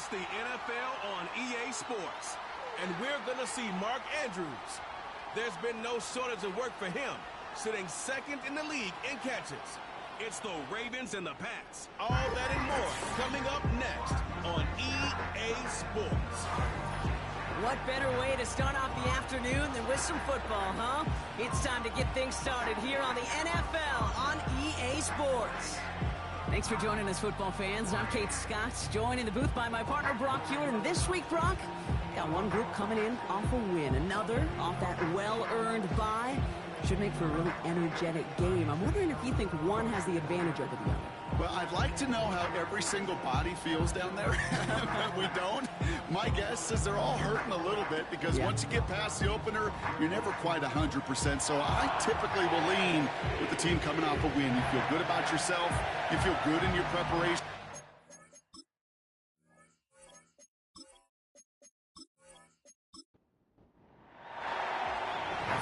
It's the NFL on EA Sports, and we're going to see Mark Andrews. There's been no shortage of work for him, sitting second in the league in catches. It's the Ravens and the Pats. All that and more coming up next on EA Sports. What better way to start off the afternoon than with some football, huh? It's time to get things started here on the NFL on EA Sports. Thanks for joining us, football fans. I'm Kate Scott, joined in the booth by my partner, Brock Hewitt. And this week, Brock, got one group coming in off a win, another off that well-earned bye. Should make for a really energetic game. I'm wondering if you think one has the advantage over the other. Well, I'd like to know how every single body feels down there. We don't. My guess is they're all hurting a little bit because once you get past the opener, you're never quite 100%. So I typically will lean with the team coming off a win. You feel good about yourself. You feel good in your preparation.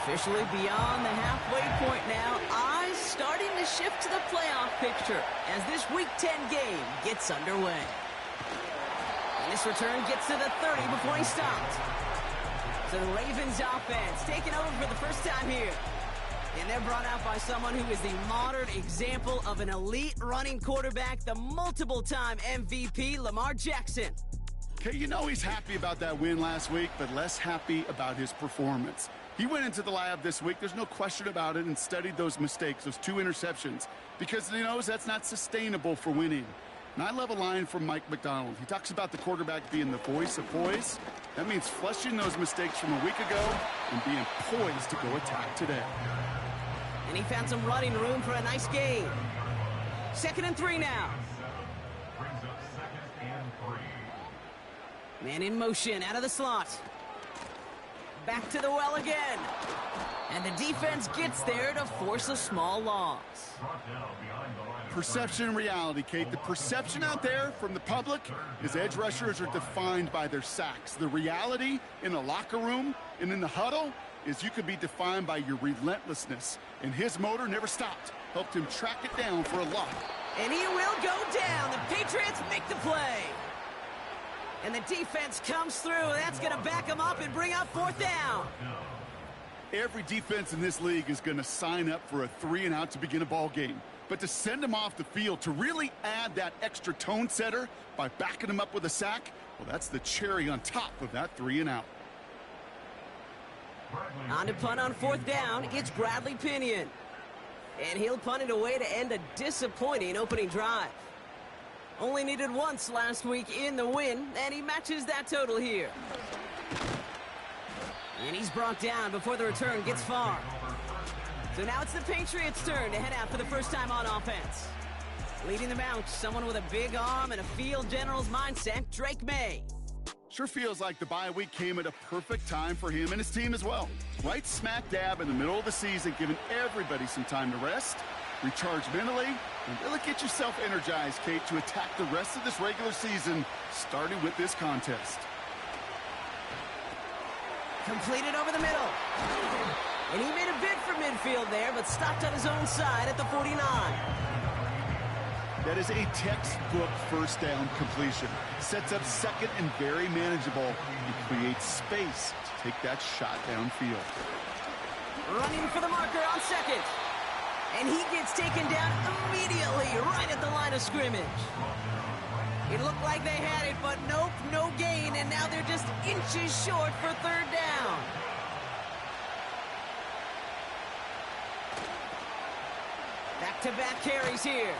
Officially beyond the halfway point now, eyes starting to shift to the playoff picture as this Week 10 game gets underway. And this return gets to the 30 before he stopped. So the Ravens offense taking over for the first time here. And they're brought out by someone who is the modern example of an elite running quarterback, the multiple-time MVP, Lamar Jackson. Okay, you know he's happy about that win last week, but less happy about his performance. He went into the lab this week, there's no question about it, and studied those mistakes, those 2 interceptions, because he knows that's not sustainable for winning. And I love a line from Mike McDonald. He talks about the quarterback being the voice of poise. That means flushing those mistakes from a week ago and being poised to go attack today. And he found some running room for a nice game. 2nd and 3 now. Man in motion, out of the slot. Back to the well again. And the defense gets there to force a small loss. Perception and reality, Kate. The perception out there from the public is edge rushers are defined by their sacks. The reality in the locker room and in the huddle is you could be defined by your relentlessness. And his motor never stopped. Helped him track it down for a lot. And he will go down. The Patriots make the play. And the defense comes through. That's going to back him up and bring up 4th down. Every defense in this league is going to sign up for a 3-and-out to begin a ball game. But to send him off the field, to really add that extra tone setter by backing him up with a sack, well, that's the cherry on top of that 3-and-out. On to punt on 4th down, it's Bradley Pinion. And he'll punt it away to end a disappointing opening drive. Only needed once last week in the win, and he matches that total here. And he's brought down before the return gets far. So now it's the Patriots' turn to head out for the first time on offense. Leading them out, someone with a big arm and a field general's mindset, Drake May. Sure feels like the bye week came at a perfect time for him and his team as well. Right smack dab in the middle of the season, giving everybody some time to rest, recharge mentally, and really get yourself energized, Kate, to attack the rest of this regular season, starting with this contest. Completed over the middle. And he made a bid for midfield there, but stopped on his own side at the 49. That is a textbook first down completion. Sets up second and very manageable. He creates space to take that shot downfield. Running for the marker on 2nd. And he gets taken down immediately, right at the line of scrimmage. It looked like they had it, but nope, no gain, and now they're just inches short for 3rd down. Back-to-back carries here.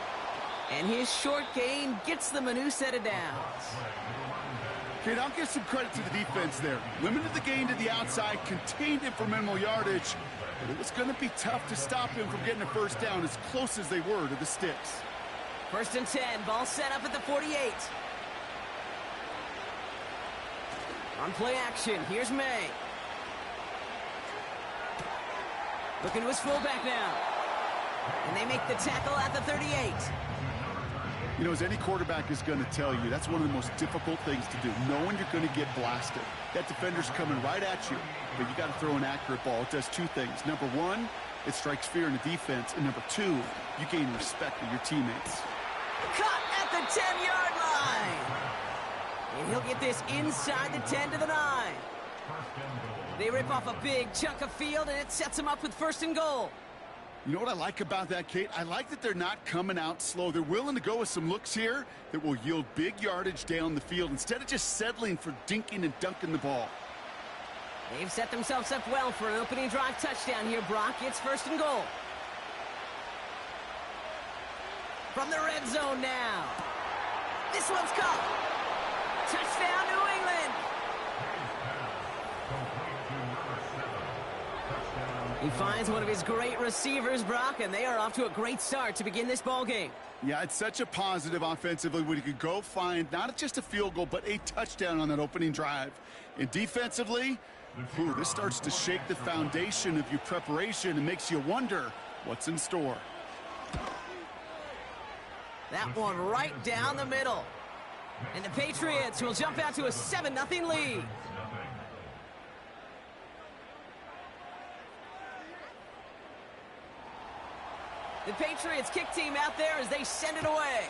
And his short gain gets them a new set of downs. Kate, I'll give some credit to the defense there. Limited the gain to the outside, contained it for minimal yardage, but it was going to be tough to stop him from getting a first down as close as they were to the sticks. 1st and 10, ball set up at the 48. On play action, here's May. Looking to his fullback now. And they make the tackle at the 38. You know, as any quarterback is going to tell you, that's one of the most difficult things to do, knowing you're going to get blasted. That defender's coming right at you, but you got to throw an accurate ball. It does 2 things. Number 1, it strikes fear in the defense, and number 2, you gain respect of your teammates. Cut at the 10-yard line. And he'll get this inside the 10 to the 9. They rip off a big chunk of field, and it sets them up with 1st and goal. You know what I like about that, Kate? I like that they're not coming out slow. They're willing to go with some looks here that will yield big yardage down the field instead of just settling for dinking and dunking the ball. They've set themselves up well for an opening drive touchdown here, Brock. It's 1st and goal. From the red zone now. This one's caught. Touchdown, New England. He finds one of his great receivers, Brock, and they are off to a great start to begin this ball game. Yeah, it's such a positive offensively when you could go find not just a field goal, but a touchdown on that opening drive. And defensively, this starts to shake the foundation of your preparation and makes you wonder what's in store. That one right down the middle. And the Patriots will jump out to a 7-0 lead. The Patriots kick team out there as they send it away.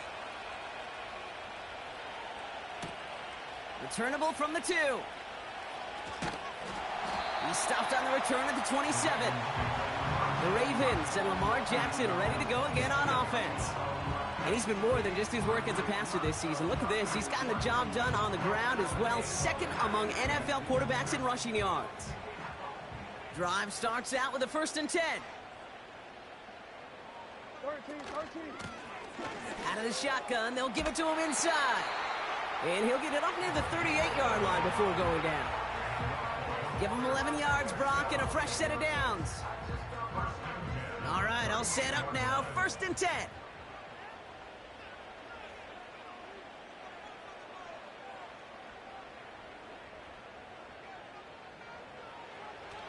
Returnable from the 2. He stopped on the return at the 27. The Ravens and Lamar Jackson ready to go again on offense. And he's been more than just his work as a passer this season. Look at this. He's gotten the job done on the ground as well. 2nd among NFL quarterbacks in rushing yards. Drive starts out with a 1st and 10. Out of the shotgun, they'll give it to him inside. And he'll get it up near the 38-yard line before going down. Give him 11 yards, Brock, and a fresh set of downs. All right, all set up now. 1st and 10.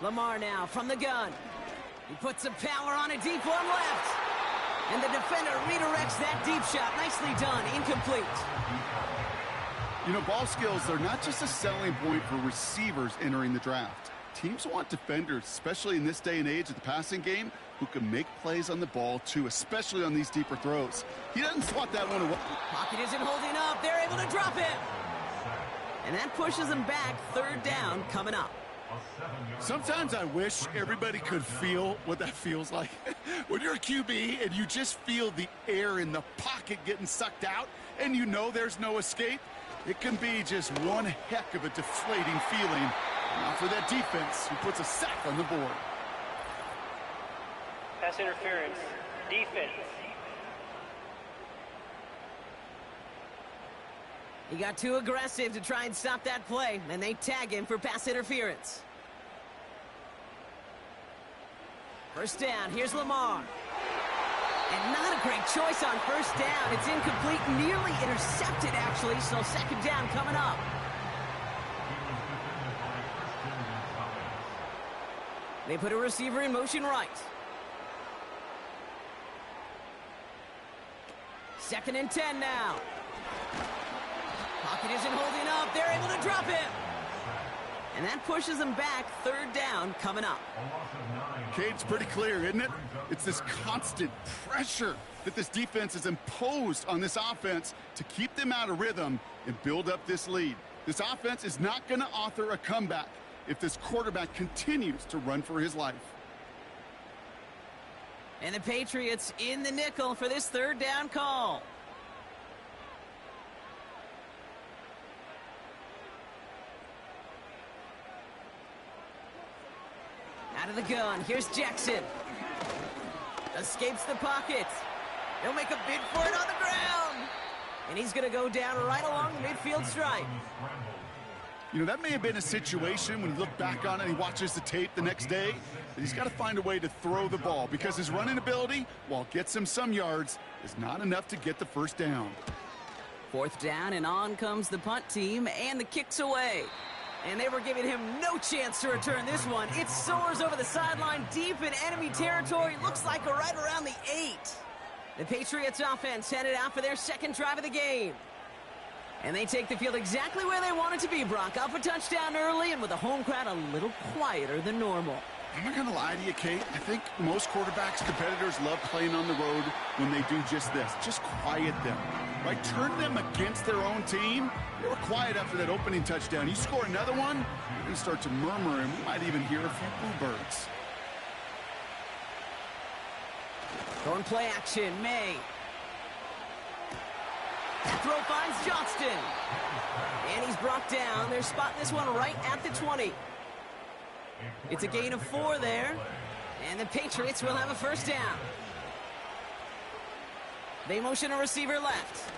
Lamar now from the gun. He puts some power on a deep one left. And the defender redirects that deep shot. Nicely done. Incomplete. You know, ball skills are not just a selling point for receivers entering the draft. Teams want defenders, especially in this day and age of the passing game, who can make plays on the ball, too, especially on these deeper throws. He doesn't swat that one away. Pocket isn't holding up. They're able to drop him. And that pushes them back. 3rd down coming up. Sometimes I wish everybody could feel what that feels like. When you're a QB and you just feel the air in the pocket getting sucked out and you know there's no escape, it can be just one heck of a deflating feeling. Now for that defense who puts a sack on the board. Pass interference. Defense. He got too aggressive to try and stop that play, and they tag him for pass interference. 1st down, here's Lamar. And not a great choice on 1st down. It's incomplete, nearly intercepted, actually, so 2nd down coming up. They put a receiver in motion right. 2nd and 10 now. Pocket isn't holding up. They're able to drop him. And that pushes them back. 3rd down coming up. Cade's pretty clear, isn't it? It's this constant pressure that this defense has imposed on this offense to keep them out of rhythm and build up this lead. This offense is not going to author a comeback if this quarterback continues to run for his life. And the Patriots in the nickel for this 3rd down call. Out of the gun, here's Jackson. Escapes the pocket. He'll make a bid for it on the ground. And he's going to go down right along the midfield stripe. You know, that may have been a situation when you look back on it and he watches the tape the next day, that he's got to find a way to throw the ball because his running ability, while it gets him some yards, is not enough to get the 1st down. 4th down, and on comes the punt team, and the kick's away. And they were giving him no chance to return this one. It soars over the sideline deep in enemy territory. Looks like right around the 8. The Patriots offense headed out for their 2nd drive of the game. And they take the field exactly where they want it to be, Brock. Up a touchdown early and with a home crowd a little quieter than normal. I'm not going to lie to you, Kate. I think most quarterbacks, competitors love playing on the road when they do just this. Just quiet them. right? Turn them against their own team. They were quiet after that opening touchdown. You score another one, you're going to start to murmur, and we might even hear a few bluebirds. Going play action, May. That throw finds Johnston. And he's brought down. They're spotting this one right at the 20. It's a gain of 4 there. And the Patriots will have a first down. They motion a receiver left.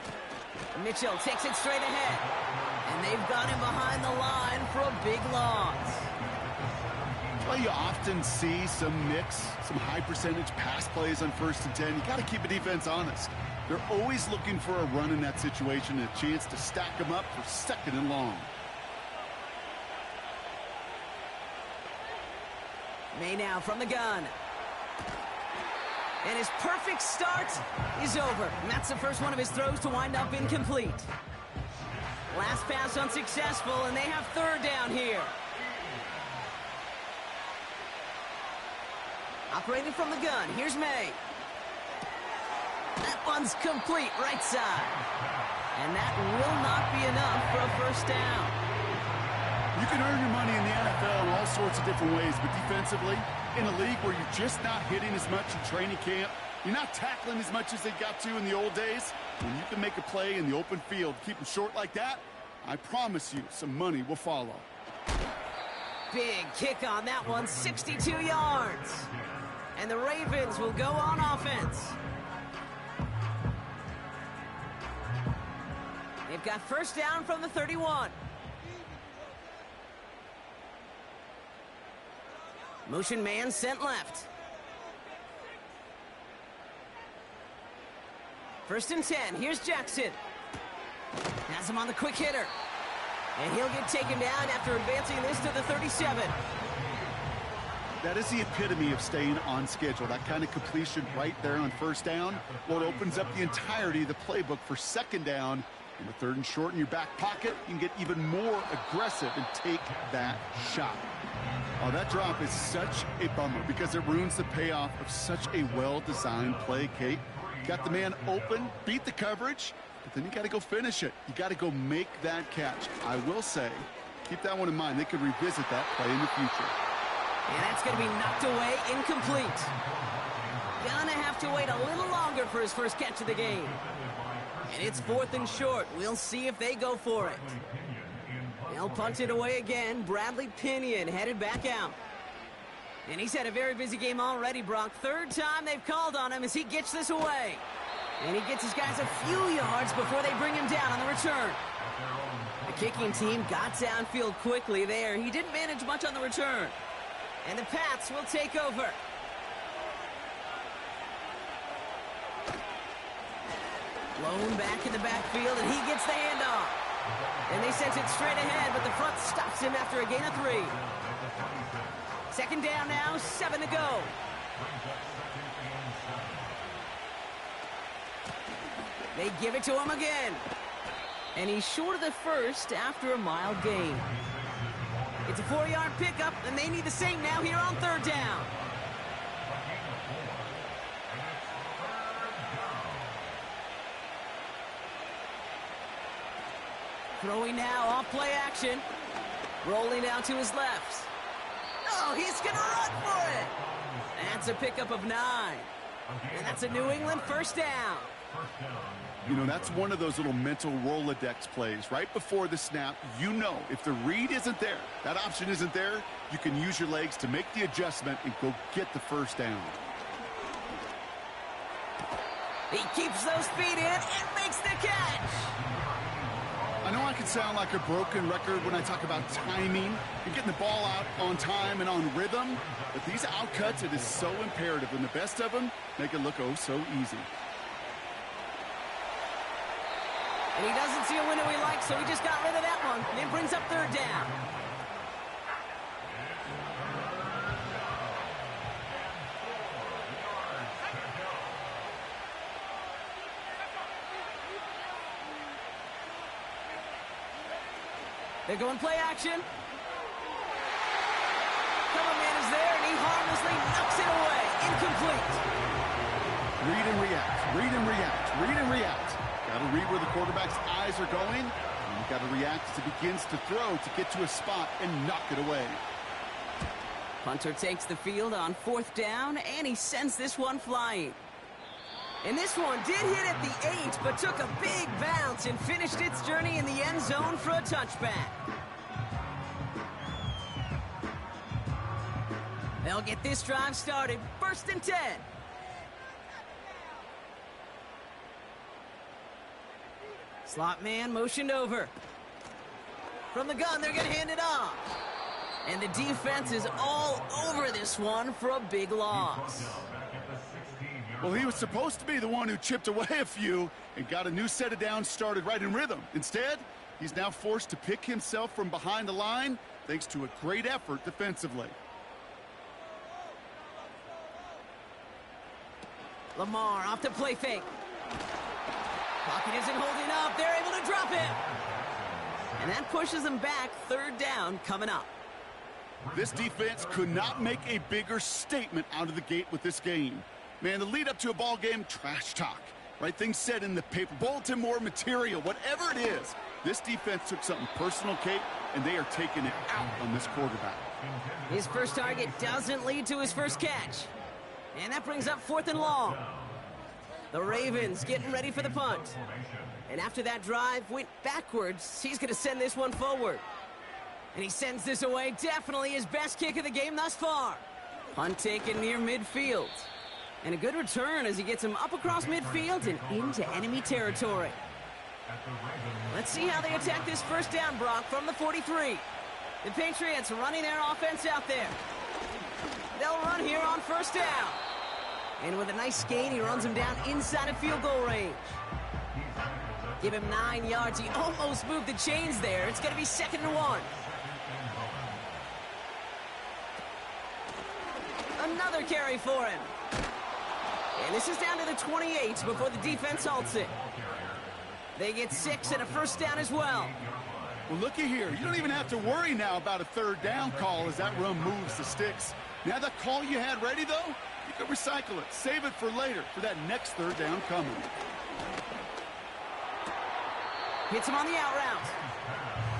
Mitchell takes it straight ahead. And they've got him behind the line for a big loss. Well, you often see some mix, some high percentage pass plays on 1st and 10. You got to keep a defense honest. They're always looking for a run in that situation and a chance to stack them up for 2nd and long. May now from the gun. And his perfect start is over. And that's the first one of his throws to wind up incomplete. Last pass unsuccessful, and they have 3rd down here. Operating from the gun, here's May. That one's complete, right side. And that will not be enough for a first down. You can earn your money in the NFL in all sorts of different ways, but defensively, in a league where you're just not hitting as much in training camp, you're not tackling as much as they got to in the old days, when you can make a play in the open field, keep them short like that, I promise you some money will follow. Big kick on that one, 62 yards. And the Ravens will go on offense. They've got first down from the 31. Motion man sent left. 1st and 10. Here's Jackson. Has him on the quick hitter. And he'll get taken down after advancing this to the 37. That is the epitome of staying on schedule. That kind of completion right there on 1st down. Well, it opens up the entirety of the playbook for 2nd down. In the 3rd and short in your back pocket, you can get even more aggressive and take that shot. Oh, that drop is such a bummer because it ruins the payoff of such a well-designed play, Kate. Got the man open, beat the coverage, but then you got to go finish it. You got to go make that catch. I will say, keep that one in mind. They could revisit that play in the future. And that's going to be knocked away, incomplete. Gonna have to wait a little longer for his first catch of the game. And it's 4th and short. We'll see if they go for it. They'll punt it away again. Bradley Pinion headed back out. And he's had a very busy game already, Brock. 3rd time they've called on him as he gets this away. And he gets his guys a few yards before they bring him down on the return. The kicking team got downfield quickly there. He didn't manage much on the return. And the Pats will take over. Blown back in the backfield, and he gets the handoff. And they sent it straight ahead, but the front stops him after a gain of 3. 2nd down now, 7 to go. They give it to him again. And he's short of the first after a mild gain. It's a 4-yard pickup, and they need the same now here on 3rd down. Throwing now, off play action. Rolling out to his left. Oh, he's going to run for it. That's a pickup of 9. And that's a New England first down. You know, that's one of those little mental Rolodex plays. Right before the snap, you know if the read isn't there, that option isn't there, you can use your legs to make the adjustment and go get the first down. He keeps those feet in and makes the catch. I know I can sound like a broken record when I talk about timing and getting the ball out on time and on rhythm, but these outcuts, it is so imperative, and the best of them make it look oh so easy. And he doesn't see a window he likes, so he just got rid of that one. And it brings up 3rd down. They're going play action. Cover man is there, and he harmlessly knocks it away. Incomplete. Read and react, read and react, read and react. Got to read where quarterback's eyes are going, and you've got to react as he begins to throw to get to a spot and knock it away. Punter takes the field on 4th down, and he sends this one flying. And this one did hit at the 8, but took a big bounce and finished its journey in the end zone for a touchback. They'll get this drive started, 1st and 10. Slot man motioned over. From the gun, they're going to hand it off. And the defense is all over this one for a big loss. Well, he was supposed to be the one who chipped away a few and got a new set of downs started right in rhythm. Instead, he's now forced to pick himself from behind the line thanks to a great effort defensively. Lamar off the play fake. Pocket isn't holding up. They're able to drop it. And that pushes them back. 3rd down coming up. This defense could not make a bigger statement out of the gate with this game. Man, the lead up to a ball game, trash talk. Right things said in the paper, bulletin board material, whatever it is. This defense took something personal, Kate, and they are taking it out on this quarterback. His first target doesn't lead to his first catch. And that brings up 4th and long. The Ravens getting ready for the punt. And after that drive went backwards, he's going to send this one forward. And he sends this away, definitely his best kick of the game thus far. Punt taken near midfield. And a good return as he gets him up across midfield and into enemy territory. Let's see how they attack this 1st down, Brock, from the 43. The Patriots running their offense out there. They'll run here on 1st down. And with a nice gain, he runs him down inside of field goal range. Give him 9 yards. He almost moved the chains there. It's going to be 2nd and 1. Another carry for him. And this is down to the 28 before the defense halts it. They get 6 and a 1st down as well. Well, looky here. You don't even have to worry now about a 3rd down call as that run moves the sticks. Now that call you had ready, though, you can recycle it. Save it for later for that next 3rd down coming. Hits him on the out route.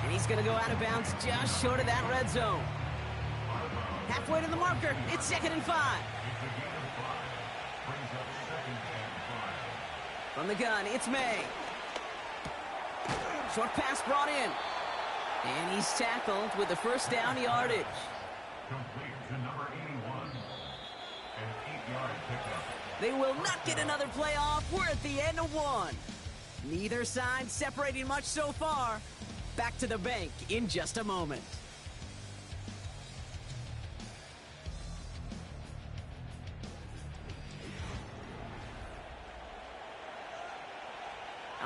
And he's going to go out of bounds just short of that red zone. Halfway to the marker. It's 2nd and 5. From the gun, it's May. Short pass brought in. And he's tackled with the 1st down yardage. Complete to number 81. An 8-yard pickup. They will not get another play off. We're at the end of 1. Neither side separating much so far. Back to the bank in just a moment.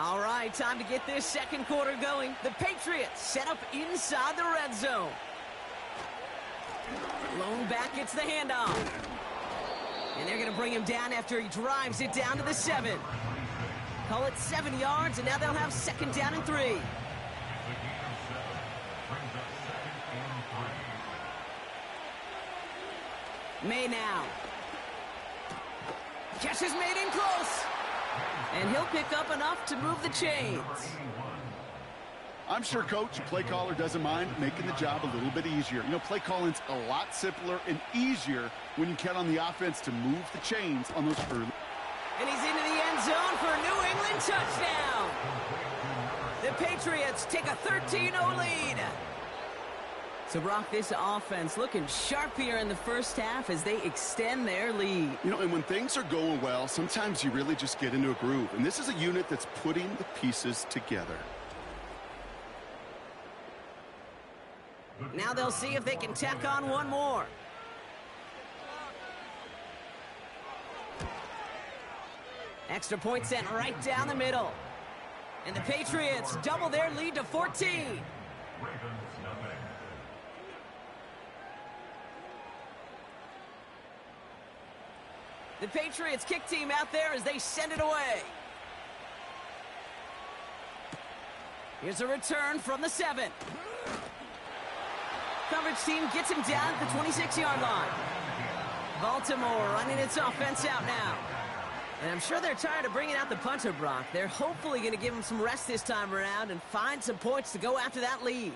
All right, time to get this 2nd quarter going. The Patriots set up inside the red zone. Lone back gets the handoff. And they're going to bring him down after he drives it down to the 7. Call it 7 yards, and now they'll have 2nd down and 3. May now. Catch is made in close. And he'll pick up enough to move the chains. I'm sure Coach, play caller, doesn't mind making the job a little bit easier. You know, play calling's a lot simpler and easier when you count on the offense to move the chains on those early. And he's into the end zone for a New England touchdown. The Patriots take a 13-0 lead. So, Brock, this offense looking sharp here in the 1st half as they extend their lead. You know, and when things are going well, sometimes you really just get into a groove. And this is a unit that's putting the pieces together. Now they'll see if they can tack on one more. Extra point sent right down the middle. And the Patriots double their lead to 14. The Patriots kick team out there as they send it away. Here's a return from the 7. Coverage team gets him down at the 26-yard line. Baltimore running its offense out now. And I'm sure they're tired of bringing out the punter, Brock. They're hopefully going to give him some rest this time around and find some points to go after that lead.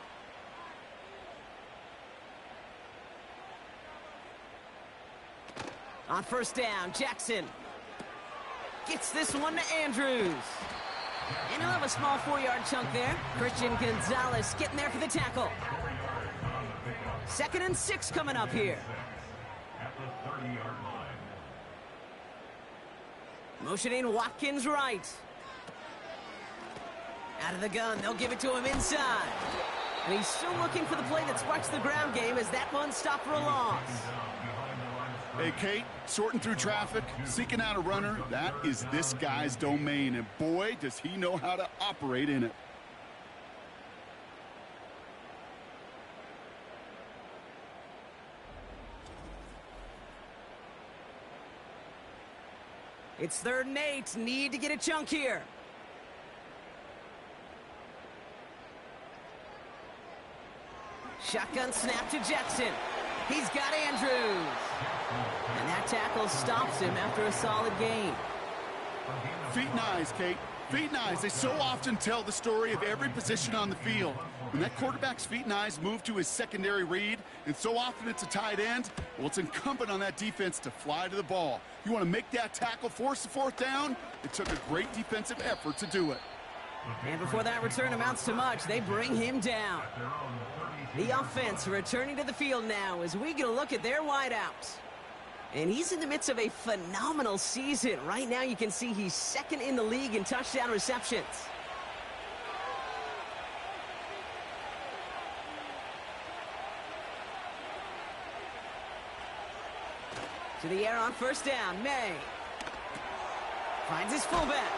On first down, Jackson gets this one to Andrews. And he'll have a small 4-yard chunk there. Christian Gonzalez getting there for the tackle. 2nd and 6 coming up here. At the 30-yard line. Motioning Watkins right. Out of the gun, they'll give it to him inside. And he's still looking for the play that sparks the ground game as that one stopped for a loss. Hey, Kate, sorting through traffic, seeking out a runner, that is this guy's domain, and boy, does he know how to operate in it. It's 3rd and 8. Need to get a chunk here. Shotgun snap to Jackson. He's got Andrews. And that tackle stops him after a solid gain. Feet and eyes, Kate. Feet and eyes. They so often tell the story of every position on the field. When that quarterback's feet and eyes move to his secondary read, and so often it's a tight end, well, it's incumbent on that defense to fly to the ball. You want to make that tackle, force the 4th down? It took a great defensive effort to do it. And before that return amounts to much, they bring him down. The offense returning to the field now as we get a look at their wideouts. And he's in the midst of a phenomenal season. Right now you can see he's 2nd in the league in touchdown receptions. To the air on first down, May. Finds his fullback.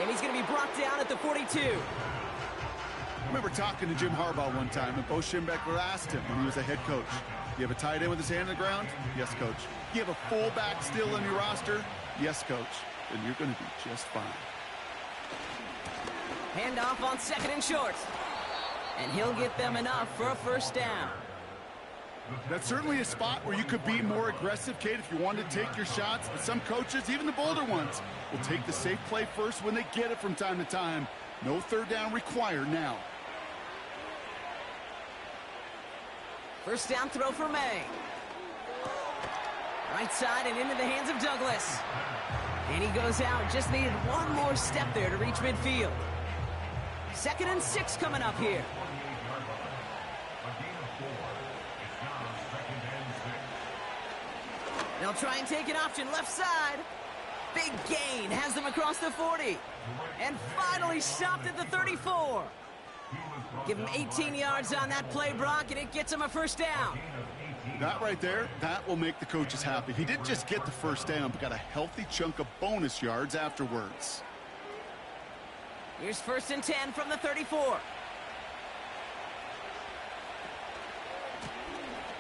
And he's going to be brought down at the 42. I remember talking to Jim Harbaugh one time, and Bo Schembechler asked him when he was a head coach, you have a tight end with his hand on the ground? Yes, coach. You have a fullback still in your roster? Yes, coach. Then you're going to be just fine. Handoff on 2nd and short. And he'll get them enough for a first down. That's certainly a spot where you could be more aggressive, Kate, if you wanted to take your shots. But some coaches, even the bolder ones, will take the safe play first when they get it from time to time. No 3rd down required now. First down throw for May. Right side and into the hands of Douglas. And he goes out. Just needed one more step there to reach midfield. 2nd and 6 coming up here. They'll try and take an option left side. Big gain has them across the 40. And finally stopped at the 34. Give him 18 yards on that play, Brock, and it gets him a first down. That right there, that will make the coaches happy. He didn't just get the first down, but got a healthy chunk of bonus yards afterwards. Here's 1st and 10 from the 34.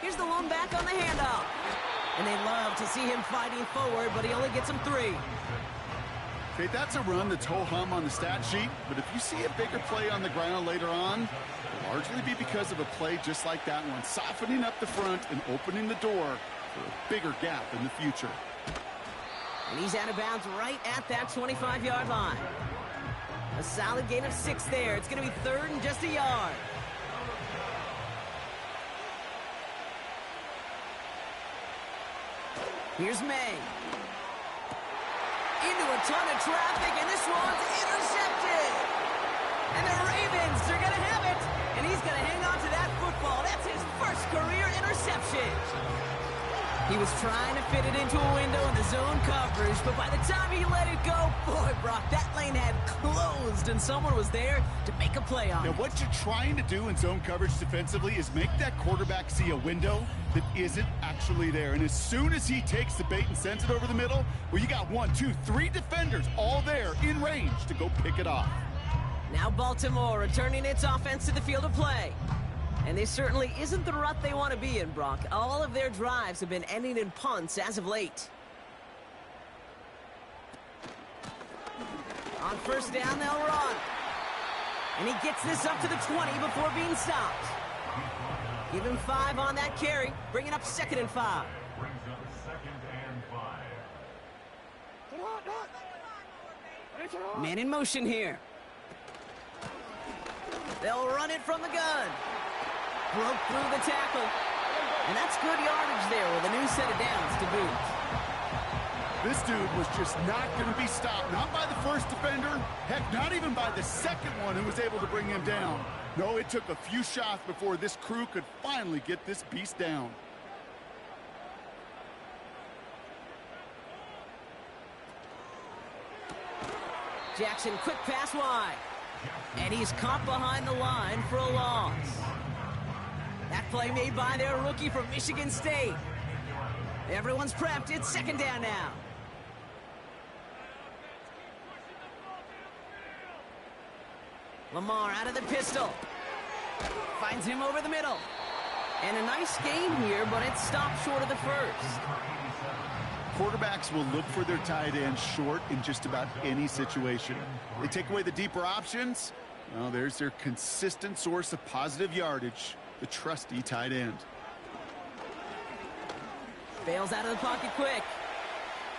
Here's the lone back on the handoff. And they love to see him fighting forward, but he only gets them 3. Okay, that's a run that's ho-hum on the stat sheet, but if you see a bigger play on the ground later on, it'll largely be because of a play just like that one, softening up the front and opening the door for a bigger gap in the future. And he's out of bounds right at that 25-yard line. A solid gain of 6 there. It's going to be 3rd and just a yard. Here's May. Into a ton of traffic, and this one's intercepted. And the Ravens are going to have it. And he's going to hang on to that football. That's his first career interception. He was trying to fit it into a window in the zone coverage, but by the time he let it go, boy, Brock, that lane had closed, and someone was there to make a play on it. Now, what you're trying to do in zone coverage defensively is make that quarterback see a window that isn't actually there. And as soon as he takes the bait and sends it over the middle, well, you got 1, 2, 3 defenders all there in range to go pick it off. Now Baltimore returning its offense to the field of play. And this certainly isn't the rut they want to be in, Brock. All of their drives have been ending in punts as of late. On first down, they'll run. And he gets this up to the 20 before being stopped. Give him 5 on that carry, bringing up 2nd and 5. Brings up 2nd and 5. Man in motion here. They'll run it from the gun. Broke through the tackle. And that's good yardage there with a new set of downs to boot. This dude was just not going to be stopped. Not by the first defender. Heck, not even by the second one who was able to bring him down. No, it took a few shots before this crew could finally get this beast down. Jackson, quick pass wide. And he's caught behind the line for a loss. That play made by their rookie from Michigan State. Everyone's prepped. It's second down now. Lamar out of the pistol. Finds him over the middle. And a nice gain here, but it stopped short of the first. Quarterbacks will look for their tight end short in just about any situation. They take away the deeper options. Well, there's their consistent source of positive yardage, the trusty tight end. Bails out of the pocket quick.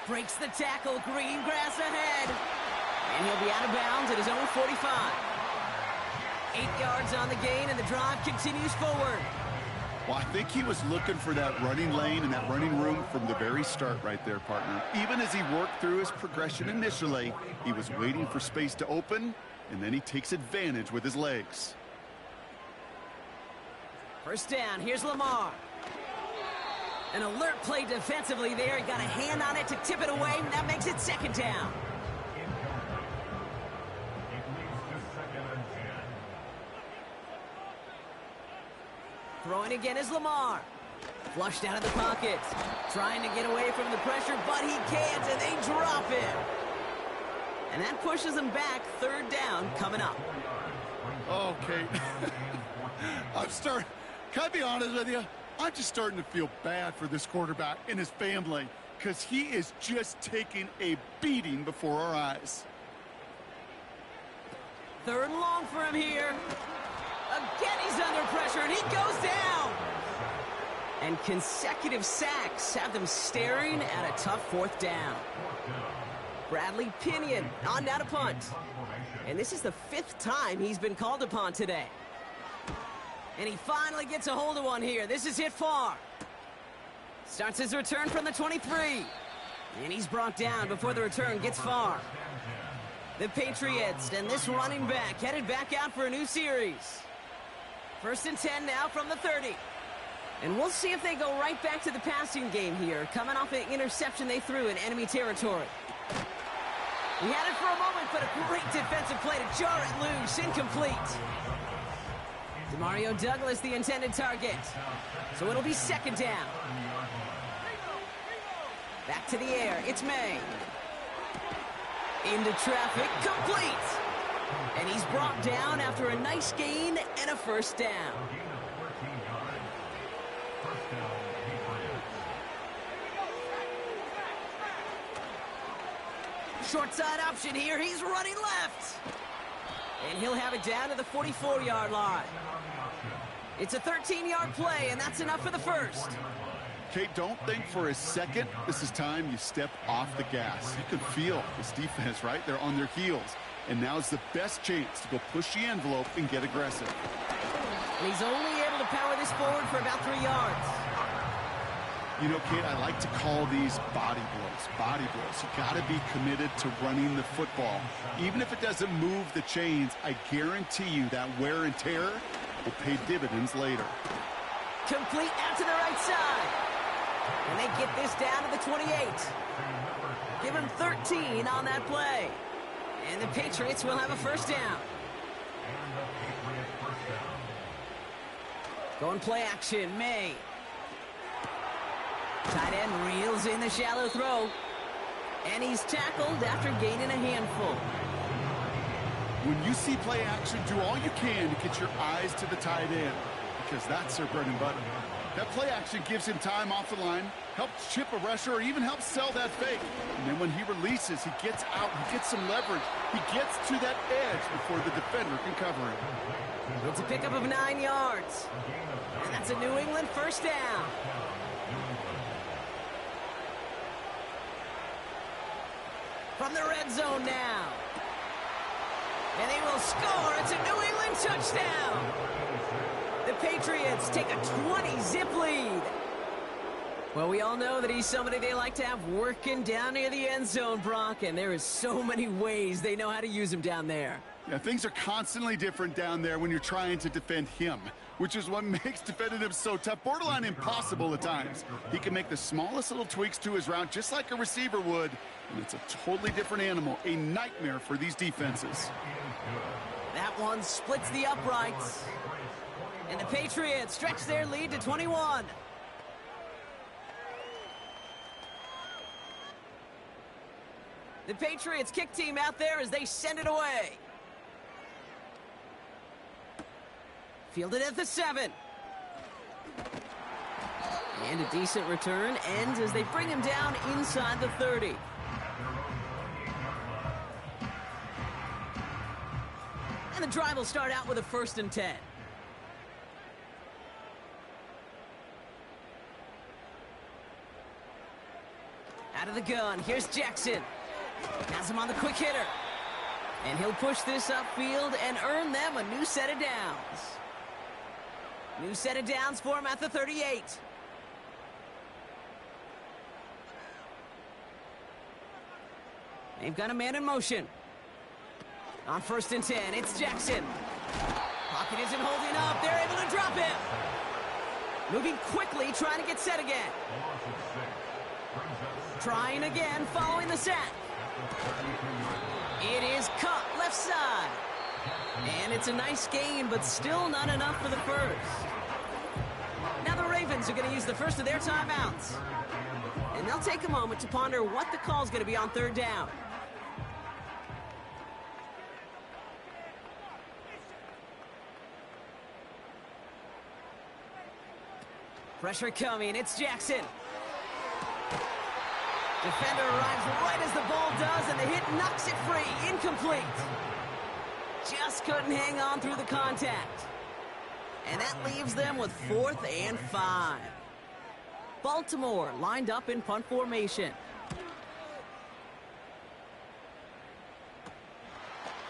Breaks the tackle. Green grass ahead. And he'll be out of bounds at his own 45. 8 yards on the gain, and the drive continues forward. Well, I think he was looking for that running lane and that running room from the very start right there, partner. Even as he worked through his progression initially, he was waiting for space to open, and then he takes advantage with his legs. First down, here's Lamar. An alert play defensively there. He got a hand on it to tip it away, and that makes it second down. Throwing again is Lamar. Flushed out of the pocket. Trying to get away from the pressure, but he can't, and they drop him. And that pushes him back. Third down coming up. Okay. Can I be honest with you? I'm just starting to feel bad for this quarterback and his family because he is just taking a beating before our eyes. Third and long for him here. Again, he's under pressure, and he goes down. And consecutive sacks have them staring at a tough fourth down. Bradley Pinion on down to punt. And this is the 5th time he's been called upon today. And he finally gets a hold of one here. This is hit far. Starts his return from the 23. And he's brought down before the return gets far. The Patriots and this running back headed back out for a new series. 1st and 10 now from the 30. And we'll see if they go right back to the passing game here, coming off an interception they threw in enemy territory. He had it for a moment, but a great defensive play to jar it loose, incomplete. Demario Douglas, the intended target. So it'll be second down. Back to the air, it's May. Into traffic, complete. And he's brought down after a nice gain and a first down. Short side option here. He's running left. And he'll have it down to the 44-yard line. It's a 13-yard play, and that's enough for the first. Kate, don't think for a second this is time you step off the gas. You can feel this defense right there on their heels. And now's the best chance to go push the envelope and get aggressive. And he's only able to power this forward for about 3 yards. You know, Kate, I like to call these body blows. Body blows. You got to be committed to running the football. Even if it doesn't move the chains, I guarantee you that wear and tear will pay dividends later. Complete out to the right side. And they get this down to the 28. Give him 13 on that play. And the Patriots will have a first down. Going play action, May. Tight end reels in the shallow throw. And he's tackled after gaining a handful. When you see play action, do all you can to get your eyes to the tight end, because that's their bread and butter. That play action gives him time off the line, helps chip a rusher, or even helps sell that fake. And then when he releases, he gets out, he gets some leverage. He gets to that edge before the defender can cover him. It's a pickup of 9 yards. And that's a New England first down. From the red zone now. And they will score. It's a New England touchdown. The Patriots take a 20-zip lead. Well, we all know that he's somebody they like to have working down near the end zone, Brock, and there is so many ways they know how to use him down there. Yeah, things are constantly different down there when you're trying to defend him, which is what makes defending him so tough, borderline impossible at times. He can make the smallest little tweaks to his route just like a receiver would, and it's a totally different animal, a nightmare for these defenses. That one splits the uprights. And the Patriots stretch their lead to 21. The Patriots kick team out there as they send it away. Fielded at the 7. And a decent return ends as they bring him down inside the 30. And the drive will start out with a 1st and 10. Out of the gun, here's Jackson. Has him on the quick hitter. And he'll push this upfield and earn them a new set of downs. New set of downs for him at the 38. They've got a man in motion. On 1st and 10, it's Jackson. Pocket isn't holding up. They're able to drop him. Moving quickly, trying to get set again. Trying again, following the sack. It is cut left side. And it's a nice gain, but still not enough for the first. Now the Ravens are going to use the first of their timeouts. And they'll take a moment to ponder what the call is going to be on 3rd down. Pressure coming, it's Jackson. Defender arrives right as the ball does, and the hit knocks it free. Incomplete. Just couldn't hang on through the contact. And that leaves them with 4th and 5. Baltimore lined up in punt formation.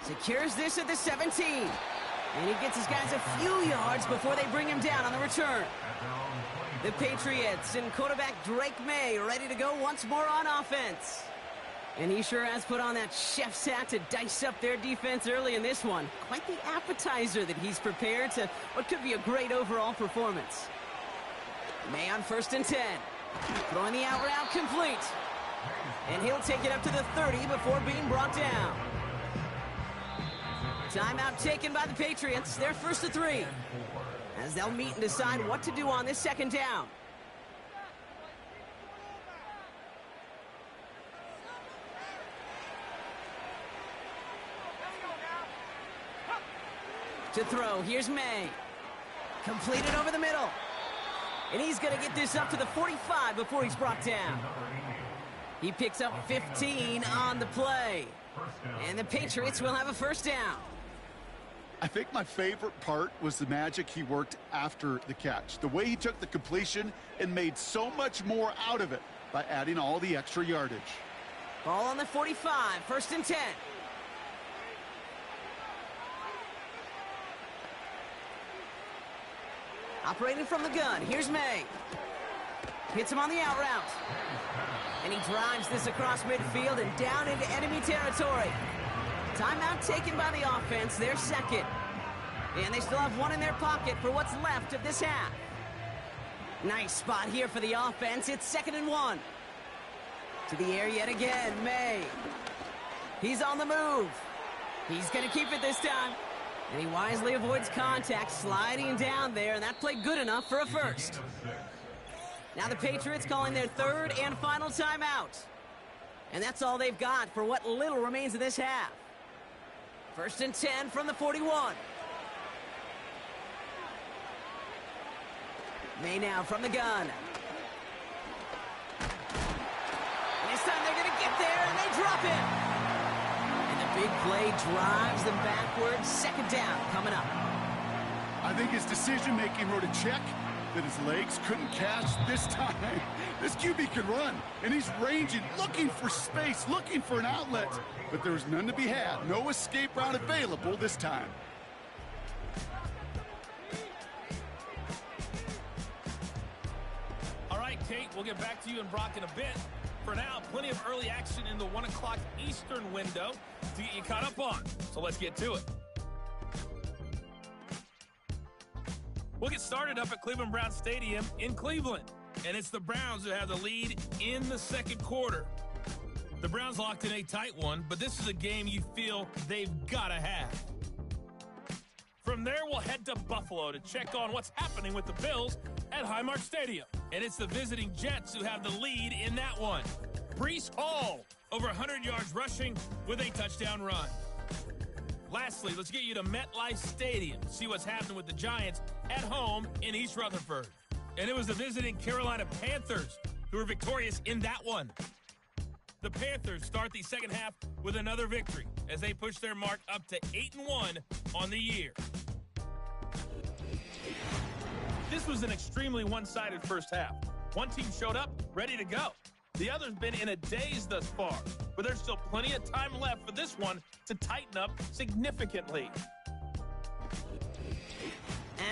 Secures this at the 17. And he gets his guys a few yards before they bring him down on the return. The Patriots and quarterback Drake May ready to go once more on offense. And he sure has put on that chef's hat to dice up their defense early in this one. Quite the appetizer that he's prepared to what could be a great overall performance. May on 1st and 10. Throwing the out route complete. And he'll take it up to the 30 before being brought down. Timeout taken by the Patriots. They're 1st to 3. As they'll meet and decide what to do on this 2nd down. To throw, here's May. Completed over the middle. And he's going to get this up to the 45 before he's brought down. He picks up 15 on the play. And the Patriots will have a 1st down. I think my favorite part was the magic he worked after the catch. The way he took the completion and made so much more out of it by adding all the extra yardage. Ball on the 45, 1st and 10. Operating from the gun, here's May. Hits him on the out route. And he drives this across midfield and down into enemy territory. Timeout taken by the offense, their 2nd. And they still have one in their pocket for what's left of this half. Nice spot here for the offense. It's 2nd and 1. To the air yet again, May. He's on the move. He's going to keep it this time. And he wisely avoids contact, sliding down there, and that played good enough for a 1st. Now the Patriots calling their 3rd and final timeout. And that's all they've got for what little remains of this half. 1st and 10 from the 41. May now from the gun. And this time they're going to get there, and they drop him. And the big play drives them backwards. 2nd down coming up. I think his decision-making wrote a check that his legs couldn't catch this time. This QB can run, and he's ranging, looking for space, looking for an outlet. But there was none to be had. No escape route available this time. All right, Kate, we'll get back to you and Brock in a bit. For now, plenty of early action in the 1 o'clock Eastern window to get you caught up on. So let's get to it. We'll get started up at Cleveland Browns Stadium in Cleveland. And it's the Browns who have the lead in the second quarter. The Browns locked in a tight one, but this is a game you feel they've got to have. From there, we'll head to Buffalo to check on what's happening with the Bills at Highmark Stadium. And it's the visiting Jets who have the lead in that one. Breece Hall, over 100 yards rushing with a touchdown run. Lastly, let's get you to MetLife Stadium to see what's happening with the Giants at home in East Rutherford. And it was the visiting Carolina Panthers who were victorious in that one. The Panthers start the second half with another victory as they push their mark up to 8-1 on the year. This was an extremely one-sided first half. One team showed up ready to go. The other's been in a daze thus far, but there's still plenty of time left for this one to tighten up significantly.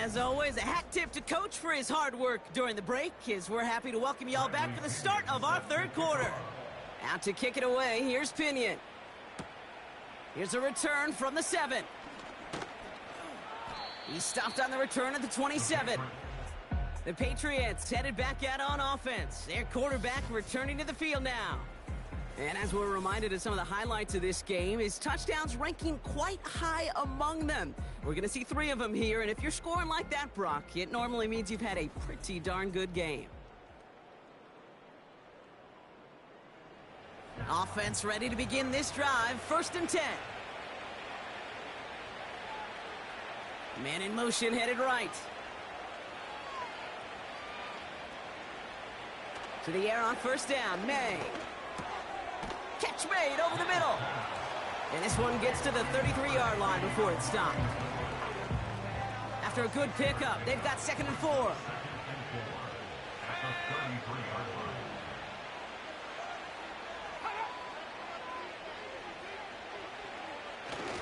As always, a hat tip to Coach for his hard work during the break, as we're happy to welcome you all back for the start of our third quarter. Out to kick it away, here's Pinion. Here's a return from the 7. He stopped on the return at the 27. The Patriots headed back out on offense. Their quarterback returning to the field now. And as we're reminded of some of the highlights of this game, his touchdowns ranking quite high among them. We're going to see 3 of them here, and if you're scoring like that, Brock, it normally means you've had a pretty darn good game. Offense ready to begin this drive. 1st and 10. Man in motion, headed right. To the air on 1st down, May. Catch made over the middle. And this one gets to the 33-yard line before it's stopped. After a good pickup, they've got 2nd and 4.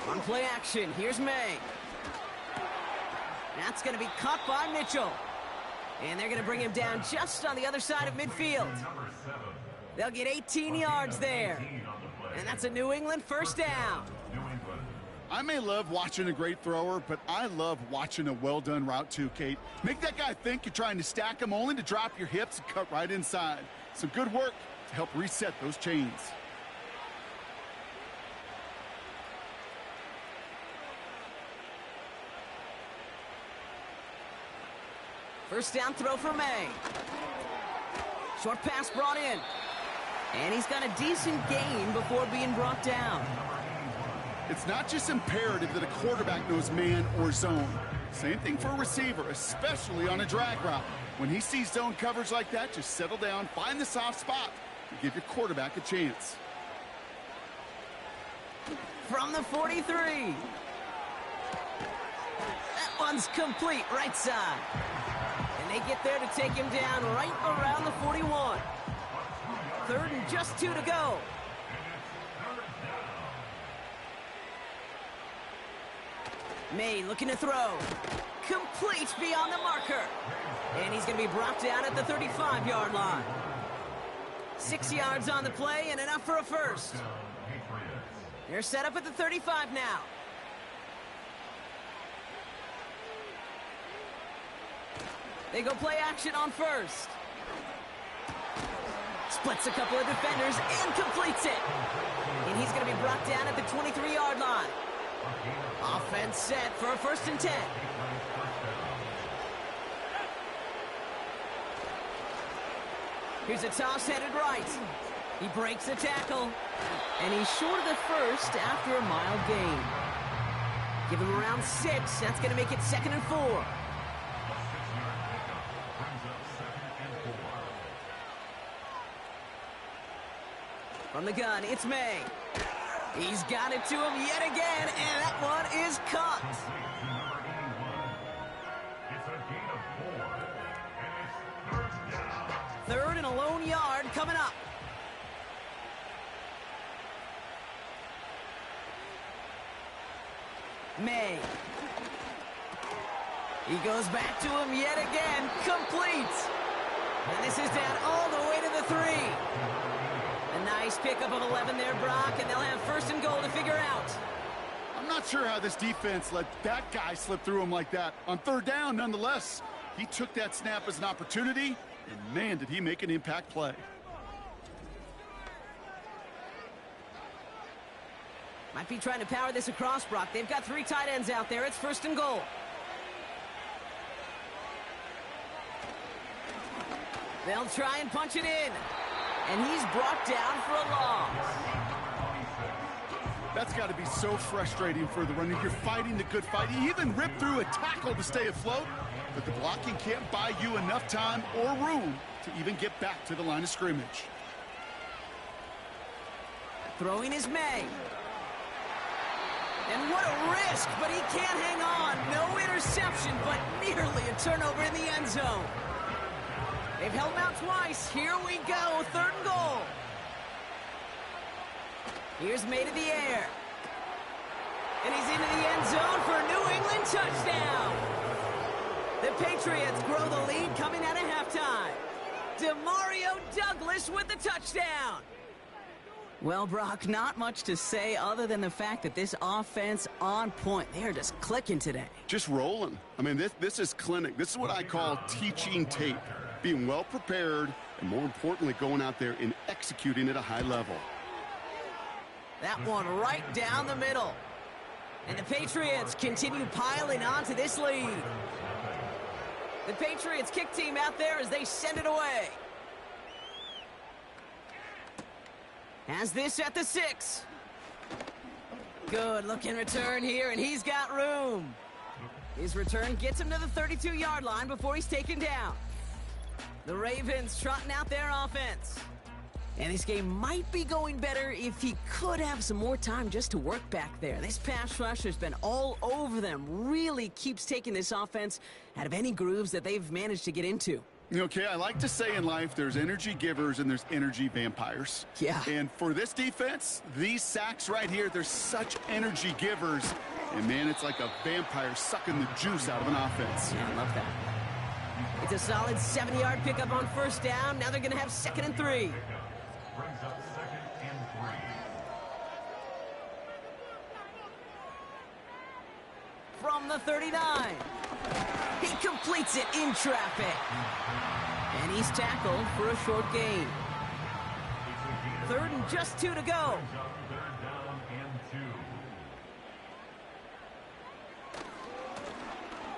On play action, here's May. That's going to be caught by Mitchell. And they're going to bring him down just on the other side of midfield. They'll get 18 yards there. And that's a New England 1st down. I may love watching a great thrower, but I love watching a well-done route too, Kate. Make that guy think you're trying to stack him only to drop your hips and cut right inside. Some good work to help reset those chains. First down throw for May. Short pass brought in. And he's got a decent gain before being brought down. It's not just imperative that a quarterback knows man or zone. Same thing for a receiver, especially on a drag route. When he sees zone coverage like that, just settle down, find the soft spot, and give your quarterback a chance. From the 43. That one's complete, right side. And they get there to take him down right around the 41. 3rd and just 2 to go. May looking to throw. Complete beyond the marker. And he's going to be brought down at the 35-yard line. 6 yards on the play and enough for a first. They're set up at the 35 now. They go play action on 1st. Splits a couple of defenders and completes it. And he's going to be brought down at the 23-yard line. Offense set for a 1st and 10. Here's a toss headed right. He breaks the tackle. And he's short of the first after a mild gain. Give him around 6. That's going to make it 2nd and 4. From the gun, it's May. He's got it to him yet again, and that one is caught. coming up. May. He goes back to him yet again. Complete. And this is down all the way to the 3. A nice pickup of 11 there, Brock, and they'll have first and goal to figure out. I'm not sure how this defense let that guy slip through him like that. On third down, nonetheless, he took that snap as an opportunity, and man, did he make an impact play. Might be trying to power this across, Brock. They've got 3 tight ends out there. It's first and goal. They'll try and punch it in. And he's brought down for a loss. That's got to be so frustrating for the runner. You're fighting the good fight. You even ripped through a tackle to stay afloat, but the blocking can't buy you enough time or room to even get back to the line of scrimmage. Throwing is May. And what a risk, but he can't hang on. No interception, but nearly a turnover in the end zone. They've held him out twice. Here we go, third and goal. Here's May to the air. And he's into the end zone for a New England touchdown. The Patriots grow the lead coming out of halftime. Demario Douglas with the touchdown. Well, Brock, not much to say other than the fact that this offense on point. They are just clicking today. Just rolling. I mean, this is clinic. This is what I call teaching tape. Being well prepared, and more importantly, going out there and executing at a high level. That one right down the middle. And the Patriots continue piling on to this lead. The Patriots kick team out there as they send it away. Has this at the 6. Good looking return here, and he's got room. His return gets him to the 32-yard line before he's taken down. The Ravens trotting out their offense. And this game might be going better if he could have some more time just to work back there. This pass rush has been all over them. Really keeps taking this offense out of any grooves that they've managed to get into. Okay, I like to say in life there's energy givers and there's energy vampires. Yeah. And for this defense, these sacks right here, they're such energy givers. And, man, it's like a vampire sucking the juice out of an offense. Yeah, I love that. It's a solid 70-yard pickup on first down. Now they're going to have 2nd and 3. Brings up 2nd and 3. From the 39. He completes it in traffic. And he's tackled for a short gain. 3rd and just 2 to go. 3rd down and 2.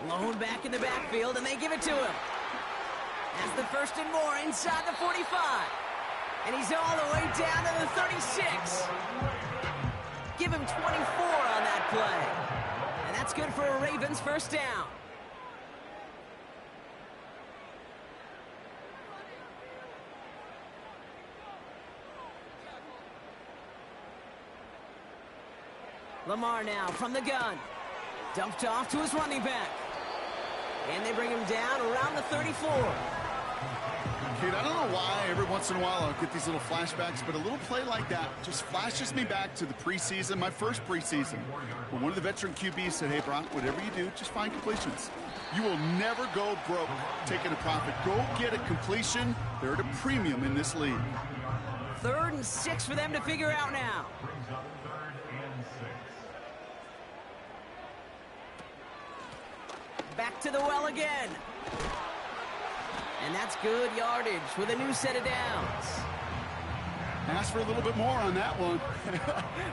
Lone back in the backfield, and they give it to him. That's the 1st and more inside the 45. And he's all the way down to the 36. Give him 24 on that play. And that's good for a Ravens first down. Lamar now from the gun. Dumped off to his running back. And they bring him down around the 34. Kid, I don't know why every once in a while I'll get these little flashbacks, but a little play like that just flashes me back to the preseason, my first preseason, when one of the veteran QBs said, hey, Brock, whatever you do, just find completions. You will never go broke taking a profit. Go get a completion. They're at a premium in this league. 3rd and 6 for them to figure out now. Brings up 3rd and 6. Back to the well again. And that's good yardage with a new set of downs. Ask for a little bit more on that one.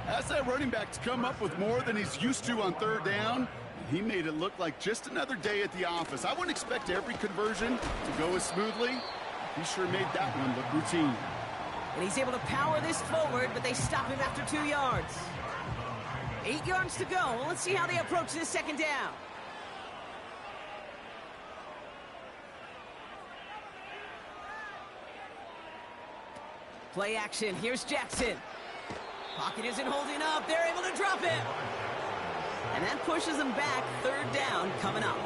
Ask that running back to come up with more than he's used to on 3rd down. He made it look like just another day at the office. I wouldn't expect every conversion to go as smoothly. He sure made that one look routine. And he's able to power this forward, but they stop him after 2 yards. 8 yards to go. Well, let's see how they approach this 2nd down. Play action. Here's Jackson. Pocket isn't holding up. They're able to drop it. And that pushes them back. 3rd down coming up.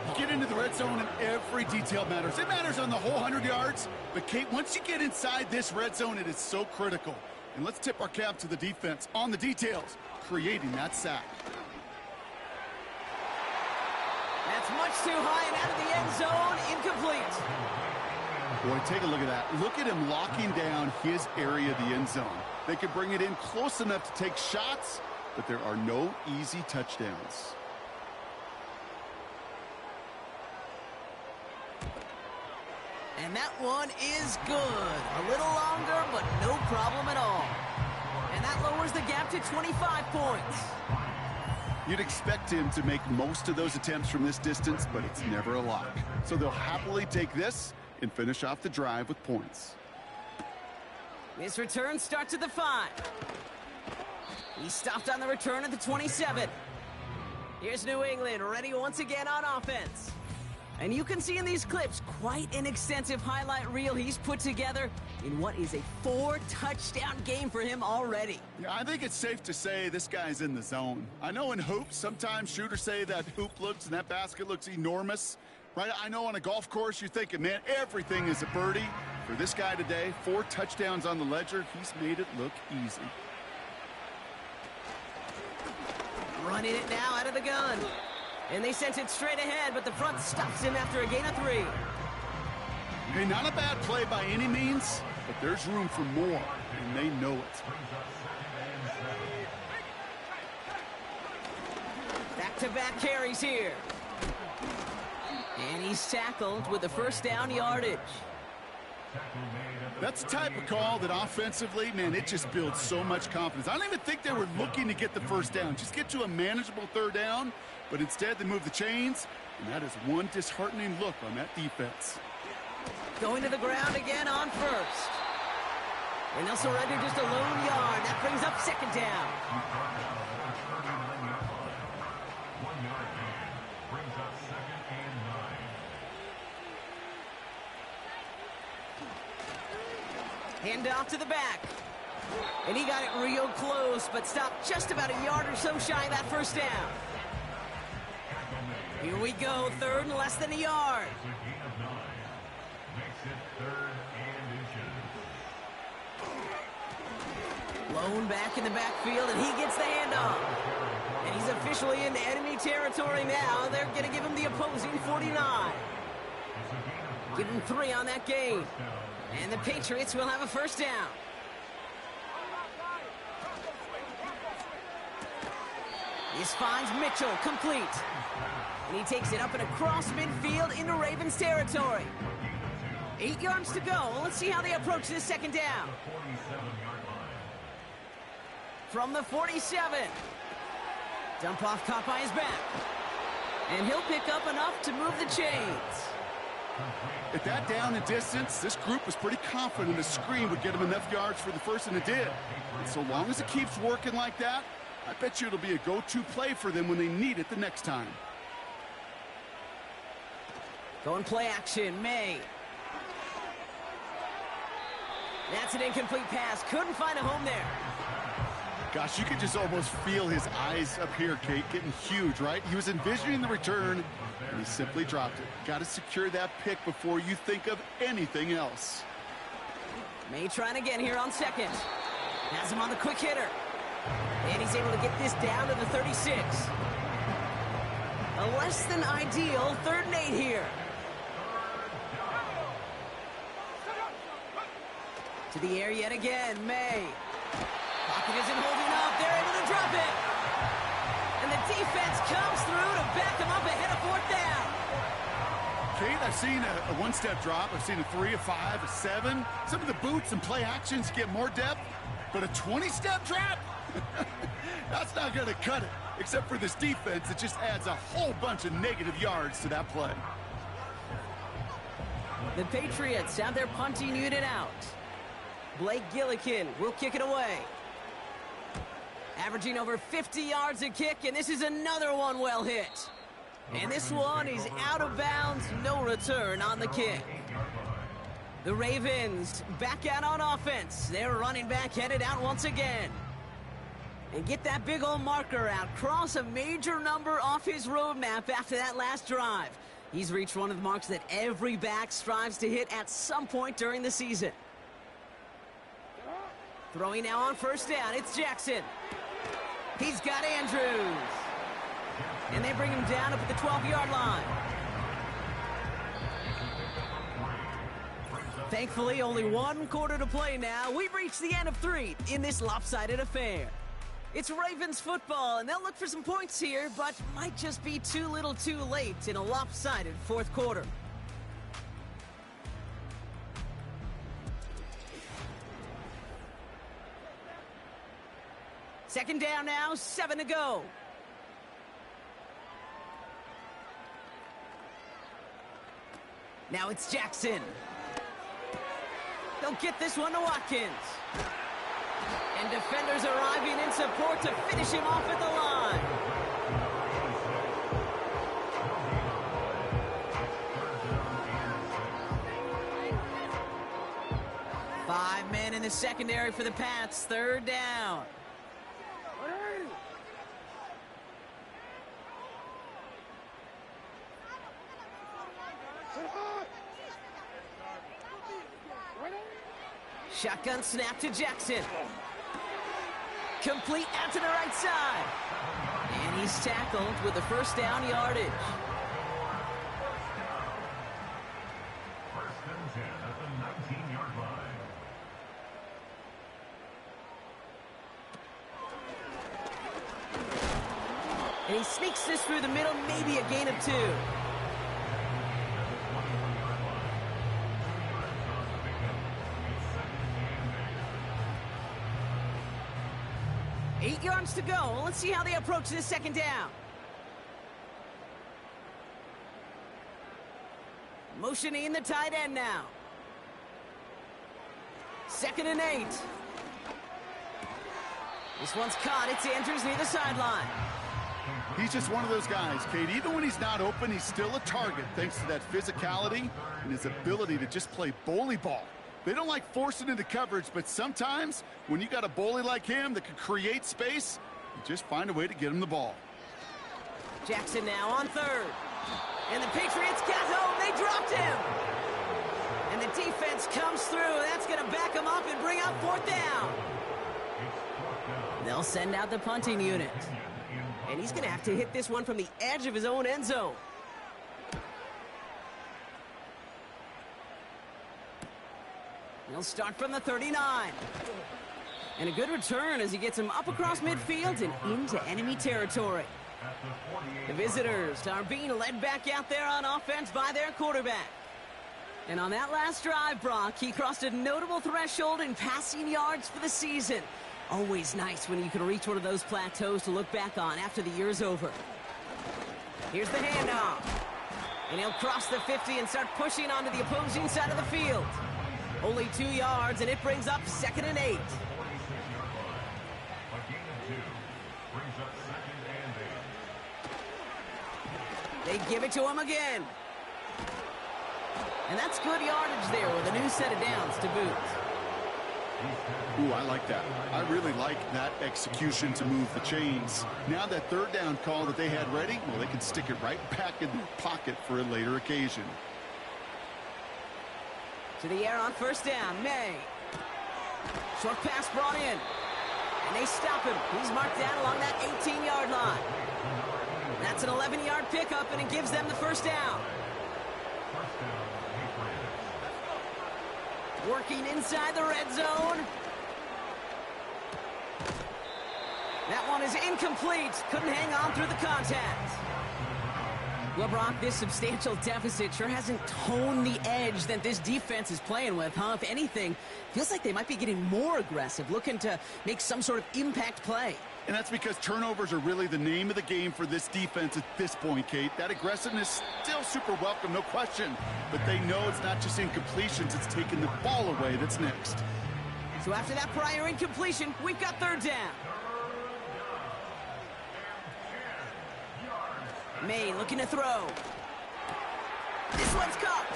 You get into the red zone and every detail matters. It matters on the whole 100 yards. But, Kate, once you get inside this red zone, it is so critical. And let's tip our cap to the defense on the details, creating that sack. That's much too high and out of the end zone. Incomplete. Boy, take a look at that. Look at him locking down his area of the end zone. They can bring it in close enough to take shots, but there are no easy touchdowns. And that one is good. A little longer, but no problem at all. And that lowers the gap to 25 points. You'd expect him to make most of those attempts from this distance, but it's never a lock. So they'll happily take this and finish off the drive with points. This return starts at the 5. He stopped on the return at the 27. Here's New England, ready once again on offense. And you can see in these clips quite an extensive highlight reel he's put together in what is a 4-touchdown game for him already. Yeah, I think it's safe to say this guy's in the zone. I know in hoops, sometimes shooters say that hoop looks and that basket looks enormous. Right? I know on a golf course you're thinking, man, everything is a birdie. For this guy today, 4 touchdowns on the ledger, he's made it look easy. Running it now out of the gun. And they sent it straight ahead, but the front stops him after a gain of 3. Hey, not a bad play by any means, but there's room for more, and they know it. Back-to-back carries here. And he's tackled with the first down yardage. That's the type of call that offensively, man, it just builds so much confidence. I don't even think they were looking to get the first down. Just get to a manageable 3rd down, but instead they move the chains, and that is one disheartening look on that defense. Going to the ground again on 1st. And they'll surrender just a lone yard. That brings up 2nd down. Hand off to the back. And he got it real close, but stopped just about a yard or so shy of that first down. Here we go, 3rd and less than a yard. Blown back in the backfield, and he gets the handoff. And he's officially into enemy territory now. They're going to give him the opposing 49. Give him 3 on that game. And the Patriots will have a first down. This finds Mitchell, complete. And he takes it up and across midfield into Ravens territory. 8 yards to go. Let's see how they approach this 2nd down. From the 47. Dump off caught by his back. And he'll pick up enough to move the chains. At that down and distance, this group was pretty confident the screen would get him enough yards for the first, and it did. And so long as it keeps working like that, I bet you it'll be a go-to play for them when they need it the next time. Going play action, May. That's an incomplete pass. Couldn't find a home there. Gosh, you could just almost feel his eyes up here, Kate, getting huge, right? He was envisioning the return, and he simply dropped it. Got to secure that pick before you think of anything else. May trying again here on 2nd. Has him on the quick hitter. And he's able to get this down to the 36. A less than ideal 3rd and 8 here. To the air yet again, May. Pocket isn't holding up. They're able to drop it. And the defense comes through to back him up ahead of 4th down. Kate, I've seen a one-step drop. I've seen a 3, a 5, a 7. Some of the boots and play actions get more depth, but a 20-step drop? That's not going to cut it. Except for this defense, it just adds a whole bunch of negative yards to that play. The Patriots have their punting unit out. Blake Gillikin will kick it away. Averaging over 50 yards a kick, and this is another one well hit. And this one is out of bounds, no return on the kick. The Ravens back out on offense. Their running back headed out once again. And get that big old marker out. Cross a major number off his roadmap after that last drive. He's reached one of the marks that every back strives to hit at some point during the season. Throwing now on first down, it's Jackson. He's got Andrews. And they bring him down up at the 12-yard line. Thankfully, only one quarter to play now. We've reached the end of 3 in this lopsided affair. It's Ravens football, and they'll look for some points here, but might just be too little too late in a lopsided fourth quarter. Second down now, 7 to go. Now it's Jackson. They'll get this one to Watkins. And defenders arriving in support to finish him off at the line. Five men in the secondary for the Pats. Third down. Shotgun snap to Jackson. Complete out to the right side. And he's tackled with the first down yardage. First and 10 at the 19-yard line. And he sneaks this through the middle, maybe a gain of 2. 8 yards to go. Let's see how they approach this second down. Motioning the tight end now. 2nd and 8. This one's caught. It's Andrews near the sideline. He's just one of those guys, Kate. Even when he's not open, he's still a target thanks to that physicality and his ability to just play bully ball. They don't like forcing into coverage, but sometimes when you got a bully like him that can create space, you just find a way to get him the ball. Jackson now on 3rd. And the Patriots got home. They dropped him. And the defense comes through. That's going to back him up and bring up 4th down. They'll send out the punting unit. And he's going to have to hit this one from the edge of his own end zone. He'll start from the 39. And a good return as he gets him up across midfield and into enemy territory. The visitors are being led back out there on offense by their quarterback. And on that last drive, Brock, he crossed a notable threshold in passing yards for the season. Always nice when you can reach one of those plateaus to look back on after the year's over. Here's the handoff. And he'll cross the 50 and start pushing onto the opposing side of the field. Only 2 yards, and it brings up 2nd and 8. They give it to him again. And that's good yardage there with a new set of downs to boot. Ooh, I like that. I really like that execution to move the chains. Now that 3rd down call that they had ready, well, they can stick it right back in their pocket for a later occasion. To the air on 1st down, May. Short pass brought in. And they stop him. He's marked down along that 18-yard line. That's an 11-yard pickup, and it gives them the 1st down. Working inside the red zone. That one is incomplete. Couldn't hang on through the contact. Well, Brock, this substantial deficit sure hasn't toned the edge that this defense is playing with, huh? If anything, feels like they might be getting more aggressive, looking to make some sort of impact play. And that's because turnovers are really the name of the game for this defense at this point, Kate. That aggressiveness still super welcome, no question. But they know it's not just incompletions, it's taking the ball away that's next. So after that prior incompletion, we've got 3rd down. May looking to throw. This one's caught.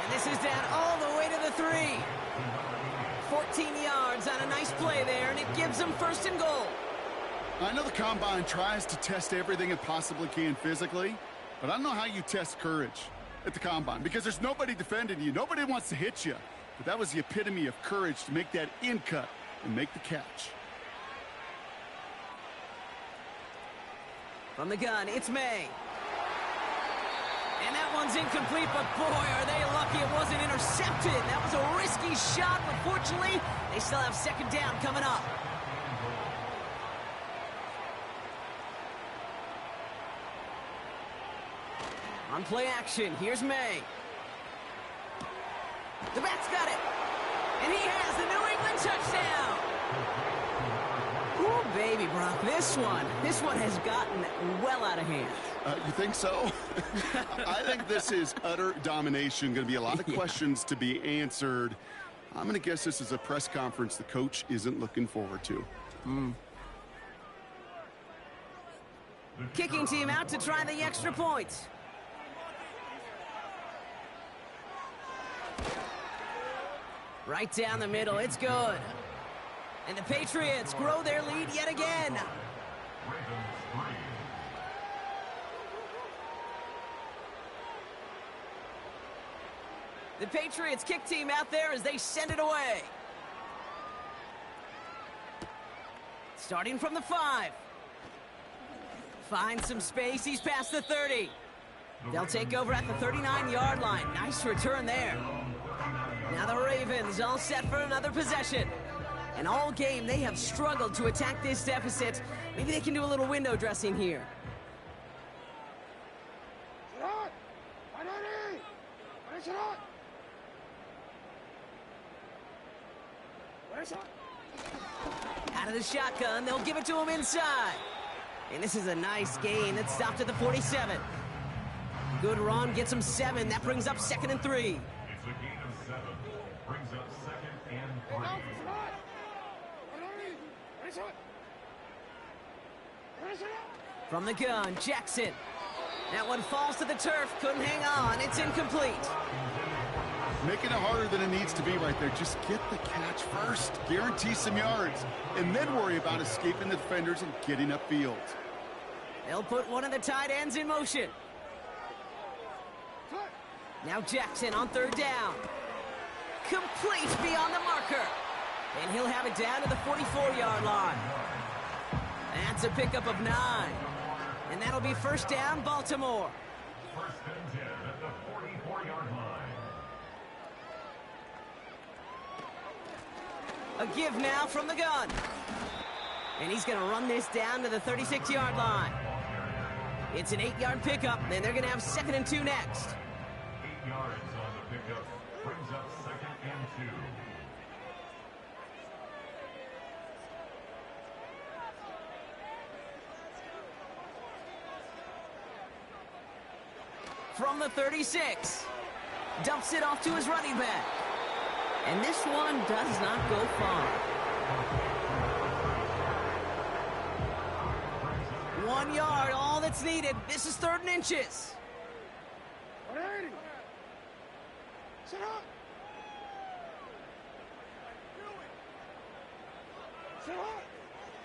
And this is down all the way to the 3. 14 yards on a nice play there, and it gives them 1st and goal. I know the Combine tries to test everything it possibly can physically, but I don't know how you test courage at the Combine because there's nobody defending you. Nobody wants to hit you. But that was the epitome of courage to make that in cut and make the catch. From the gun, it's May. And that one's incomplete, but boy, are they lucky it wasn't intercepted. That was a risky shot, but fortunately, they still have second down coming up. On play action, here's May. The back's got it. And he has the New England touchdown. Ooh, baby, Brock, this one has gotten well out of hand. You think so? I think this is utter domination. Going to be a lot of questions to be answered. I'm going to guess this is a press conference the coach isn't looking forward to. Kicking team out to try the extra point. Right down the middle, it's good. And the Patriots grow their lead yet again. The Patriots kick team out there as they send it away. Starting from the 5. Finds some space, he's past the 30. They'll take over at the 39-yard line. Nice return there. Now the Ravens all set for another possession. And all game, they have struggled to attack this deficit. Maybe they can do a little window dressing here. Out of the shotgun, they'll give it to him inside. And this is a nice gain that stopped at the 47. Good run, gets him 7. That brings up 2nd and 3. It's a gain of 7. Brings up 2nd and 3. From the gun, Jackson. That one falls to the turf, couldn't hang on. It's incomplete. Making it harder than it needs to be right there. Just get the catch first. Guarantee some yards. And then worry about escaping the defenders and getting upfield. They'll put one of the tight ends in motion. Now Jackson on 3rd down. Complete beyond the marker. And he'll have it down to the 44-yard line. That's a pickup of 9. And that'll be 1st down, Baltimore. 1st and 10 at the 44-yard line. A give now from the gun. And he's going to run this down to the 36-yard line. It's an 8-yard pickup, and they're going to have 2nd and 2 next. 8 yards on the pickup. Brings up 2nd and 2. From the 36. Dumps it off to his running back. And this one does not go far. 1 yard, all that's needed. This is 3rd and inches.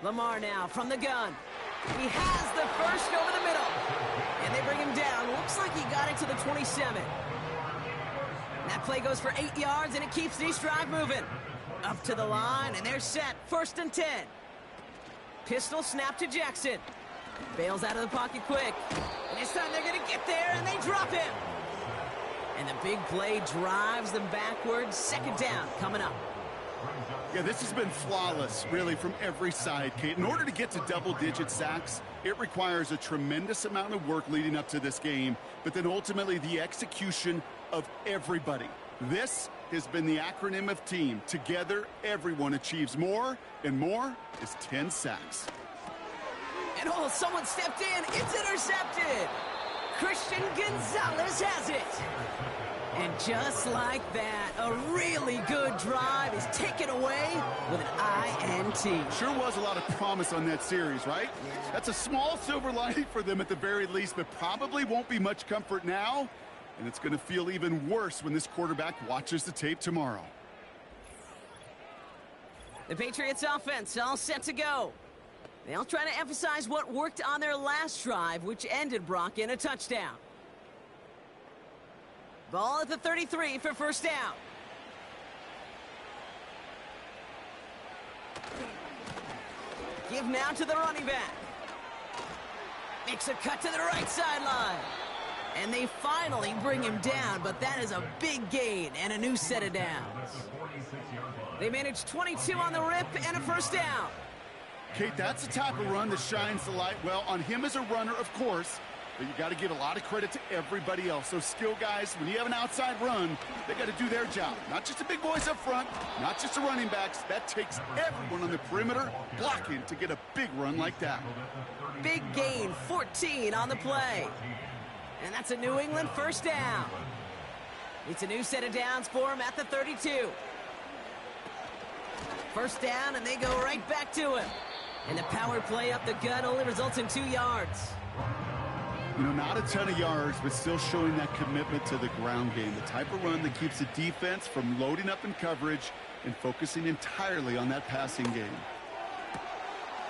Lamar now from the gun. He has the first over the middle. And they bring him down. Looks like he got it to the 27. That play goes for 8 yards, and it keeps this drive moving. Up to the line, and they're set. 1st and 10. Pistol snap to Jackson. Bails out of the pocket quick. And this time they're going to get there, and they drop him. And the big play drives them backwards. 2nd down coming up. Yeah, this has been flawless, really, from every side, Kate. In order to get to double-digit sacks, it requires a tremendous amount of work leading up to this game, but then ultimately the execution of everybody. This has been the acronym of team. Together, everyone achieves more, and more is 10 sacks. And oh, someone stepped in. It's intercepted. Christian Gonzalez has it. And just like that, a really good drive is taken away with an INT. Sure was a lot of promise on that series, right? Yeah. That's a small silver lining for them at the very least, but probably won't be much comfort now. And it's going to feel even worse when this quarterback watches the tape tomorrow. The Patriots offense all set to go. They'll try to emphasize what worked on their last drive, which ended, Brock, in a touchdown. Ball at the 33 for first down. Give now to the running back. Makes a cut to the right sideline. And they finally bring him down, but that is a big gain and a new set of downs. They managed 22 on the rip and a first down. Kate, that's the type of run that shines the light well on him as a runner, of course, but you got to give a lot of credit to everybody else. Those skill guys, when you have an outside run, they got to do their job. Not just the big boys up front, not just the running backs. That takes everyone on the perimeter blocking to get a big run like that. Big gain, 14 on the play. And that's a New England first down. It's a new set of downs for him at the 32. First down, and they go right back to him. And the power play up the gut only results in 2 yards. You know, not a ton of yards, but still showing that commitment to the ground game. The type of run that keeps the defense from loading up in coverage and focusing entirely on that passing game.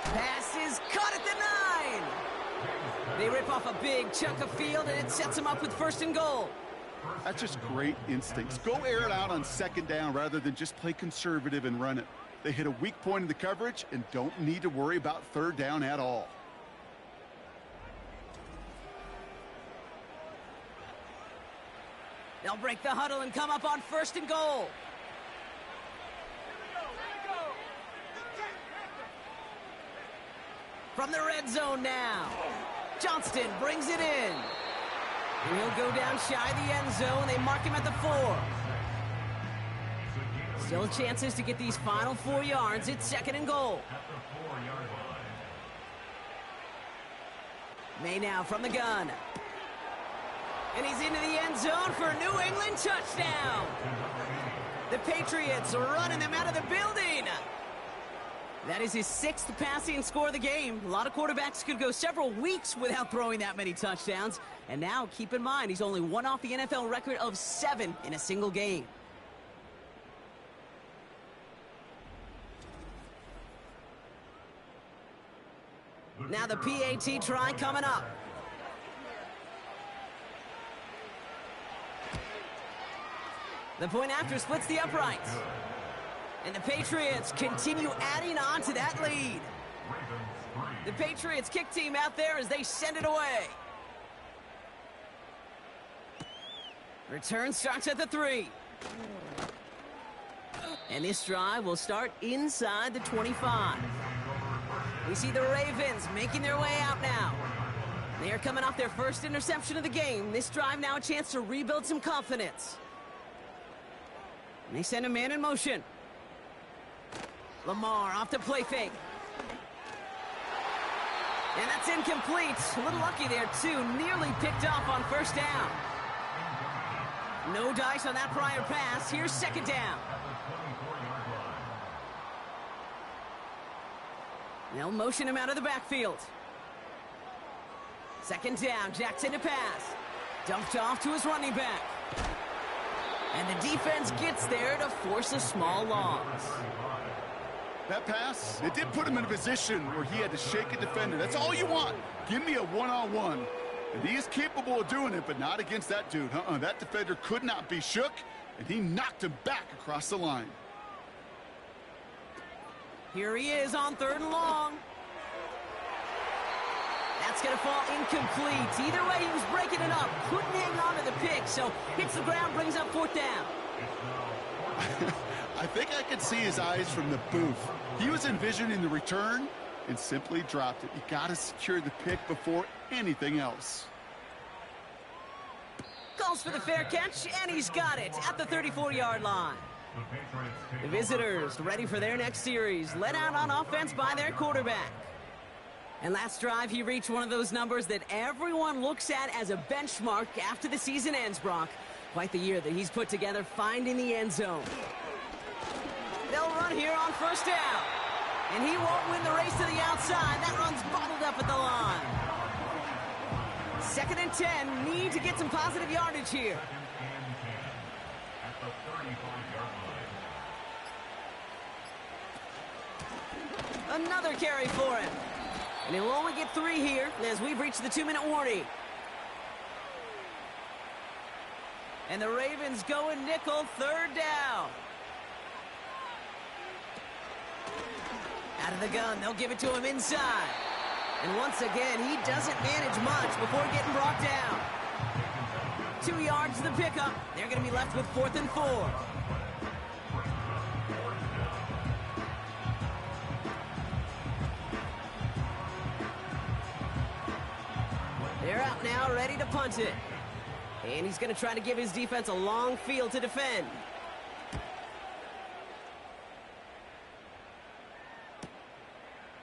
Pass is caught at the 9. They rip off a big chunk of field, and it sets them up with first and goal. That's just great instincts. Go air it out on second down rather than just play conservative and run it. They hit a weak point in the coverage and don't need to worry about third down at all. They'll break the huddle and come up on first and goal. From the red zone now. Johnston brings it in. And he'll go down shy of the end zone. They mark him at the 4. Still chances to get these final 4 yards. It's second and goal. May now from the gun. And he's into the end zone for a New England touchdown. The Patriots are running them out of the building. That is his 6th passing score of the game. A lot of quarterbacks could go several weeks without throwing that many touchdowns. And now, keep in mind, he's only one off the NFL record of 7 in a single game. Now the PAT try coming up. The point after splits the uprights. And the Patriots continue adding on to that lead. The Patriots kick team out there as they send it away. Return starts at the 3. And this drive will start inside the 25. We see the Ravens making their way out now. They are coming off their first interception of the game. This drive now a chance to rebuild some confidence. And they send a man in motion. Lamar off the play fake. And that's incomplete. A little lucky there, too. Nearly picked off on first down. No dice on that prior pass. Here's second down. They'll motion him out of the backfield. Second down, Jackson to pass. Dumped off to his running back. And the defense gets there to force a small loss. That pass, it did put him in a position where he had to shake a defender. That's all you want. Give me a one-on-one. And he is capable of doing it, but not against that dude. That defender could not be shook, and he knocked him back across the line. Here he is on 3rd and long. That's going to fall incomplete. Either way, he was breaking it up. Couldn't hang on to the pick, so hits the ground, brings up 4th down. I think I could see his eyes from the booth. He was envisioning the return and simply dropped it. You got to secure the pick before anything else. Calls for the fair catch, and he's got it at the 34-yard line. The visitors ready for their next series, led out on offense by their quarterback. And last drive, he reached one of those numbers that everyone looks at as a benchmark after the season ends, Brock. Quite the year that he's put together, finding the end zone. They'll run here on first down. And he won't win the race to the outside. That run's bottled up at the line. 2nd and 10, need to get some positive yardage here. Another carry for him. And he'll only get 3 here as we've reached the 2-minute warning. And the Ravens go in nickel, 3rd down. Out of the gun, they'll give it to him inside. And once again, he doesn't manage much before getting brought down. 2 yards to the pickup. They're going to be left with 4th and 4. They're out now, ready to punt it. And he's going to try to give his defense a long field to defend.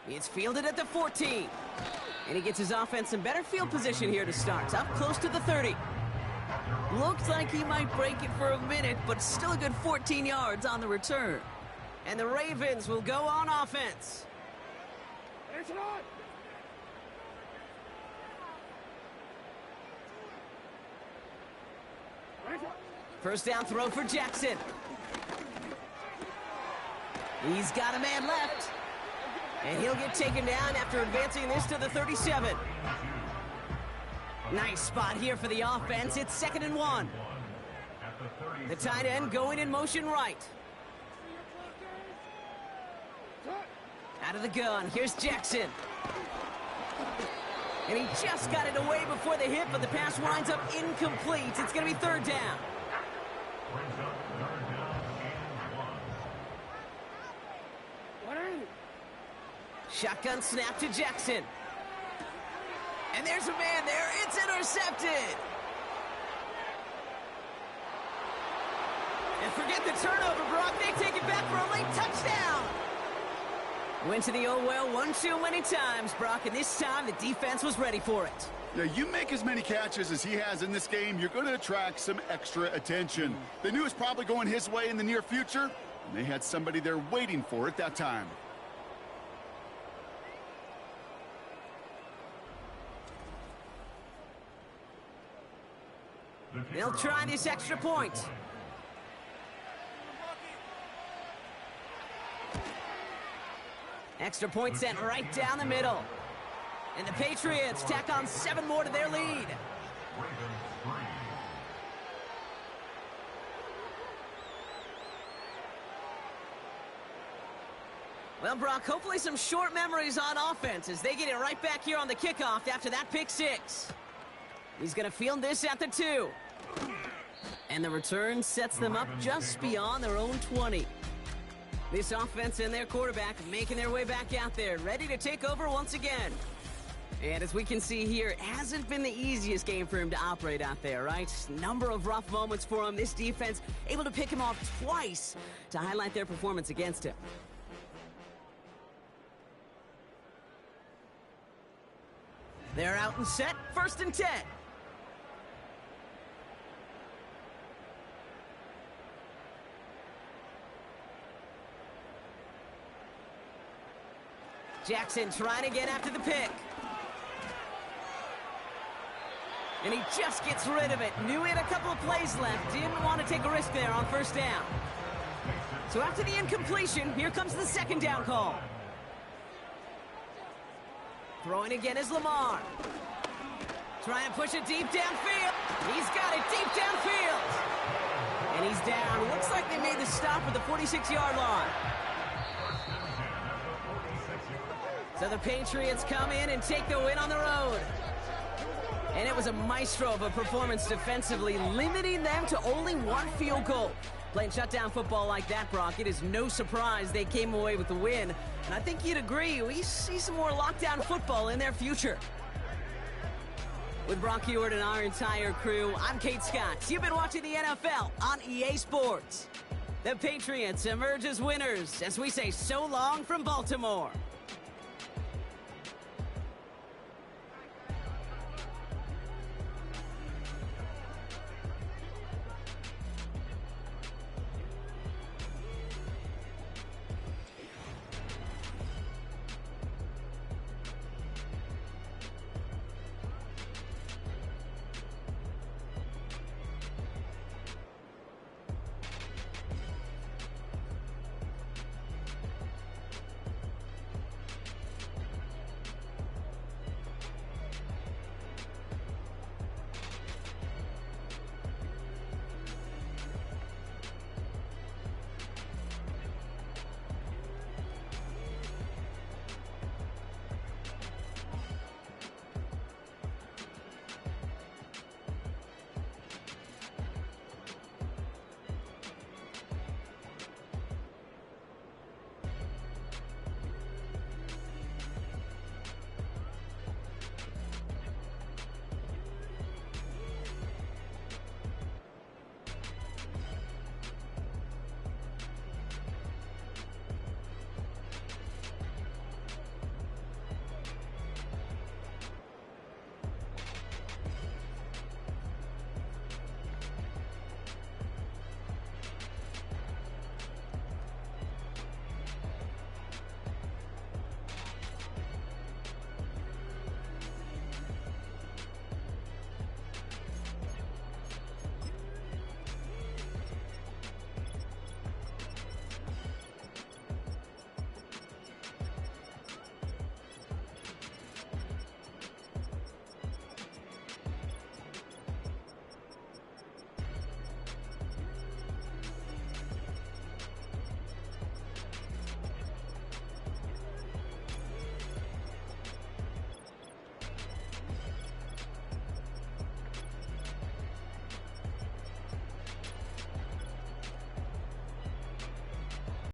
It's fielded at the 14. And he gets his offense in better field position here to start. Up close to the 30. Looks like he might break it for a minute, but still a good 14 yards on the return. And the Ravens will go on offense. First down throw for Jackson. He's got a man left. And he'll get taken down after advancing this to the 37. Nice spot here for the offense. It's 2nd and 1. The tight end going in motion right. Out of the gun, here's Jackson. And he just got it away before the hit, but the pass winds up incomplete. It's going to be 3rd down. Shotgun snap to Jackson. And there's a man there. It's intercepted. And forget the turnover, Brock. They take it back for a late touchdown. Went to the oh well one too many times, Brock, and this time the defense was ready for it. Yeah, you make as many catches as he has in this game, you're going to attract some extra attention. They knew it was probably going his way in the near future, and they had somebody there waiting for it that time. They'll try this extra point. Extra point sent right down the middle. And the Patriots tack on 7 more to their lead. Well, Brock, hopefully some short memories on offense as they get it right back here on the kickoff after that pick 6. He's going to field this at the 2. And the return sets them up just beyond their own 20. This offense and their quarterback making their way back out there, ready to take over once again. And as we can see here, it hasn't been the easiest game for him to operate out there, right? Number of rough moments for him. This defense able to pick him off twice to highlight their performance against him. They're out and set, 1st and 10. Jackson trying to get after the pick. And he just gets rid of it. Knew he had a couple of plays left. Didn't want to take a risk there on 1st down. So after the incompletion, here comes the 2nd down call. Throwing again is Lamar. Trying to push it deep downfield. He's got it deep downfield. And he's down. Looks like they made the stop at the 46-yard line. So the Patriots come in and take the win on the road. And it was a maestro of a performance defensively, limiting them to only 1 field goal. Playing shutdown football like that, Brock, it is no surprise they came away with the win. And I think you'd agree, we see some more lockdown football in their future. With Brock Ewart and our entire crew, I'm Kate Scott. You've been watching the NFL on EA Sports. The Patriots emerge as winners as we say so long from Baltimore.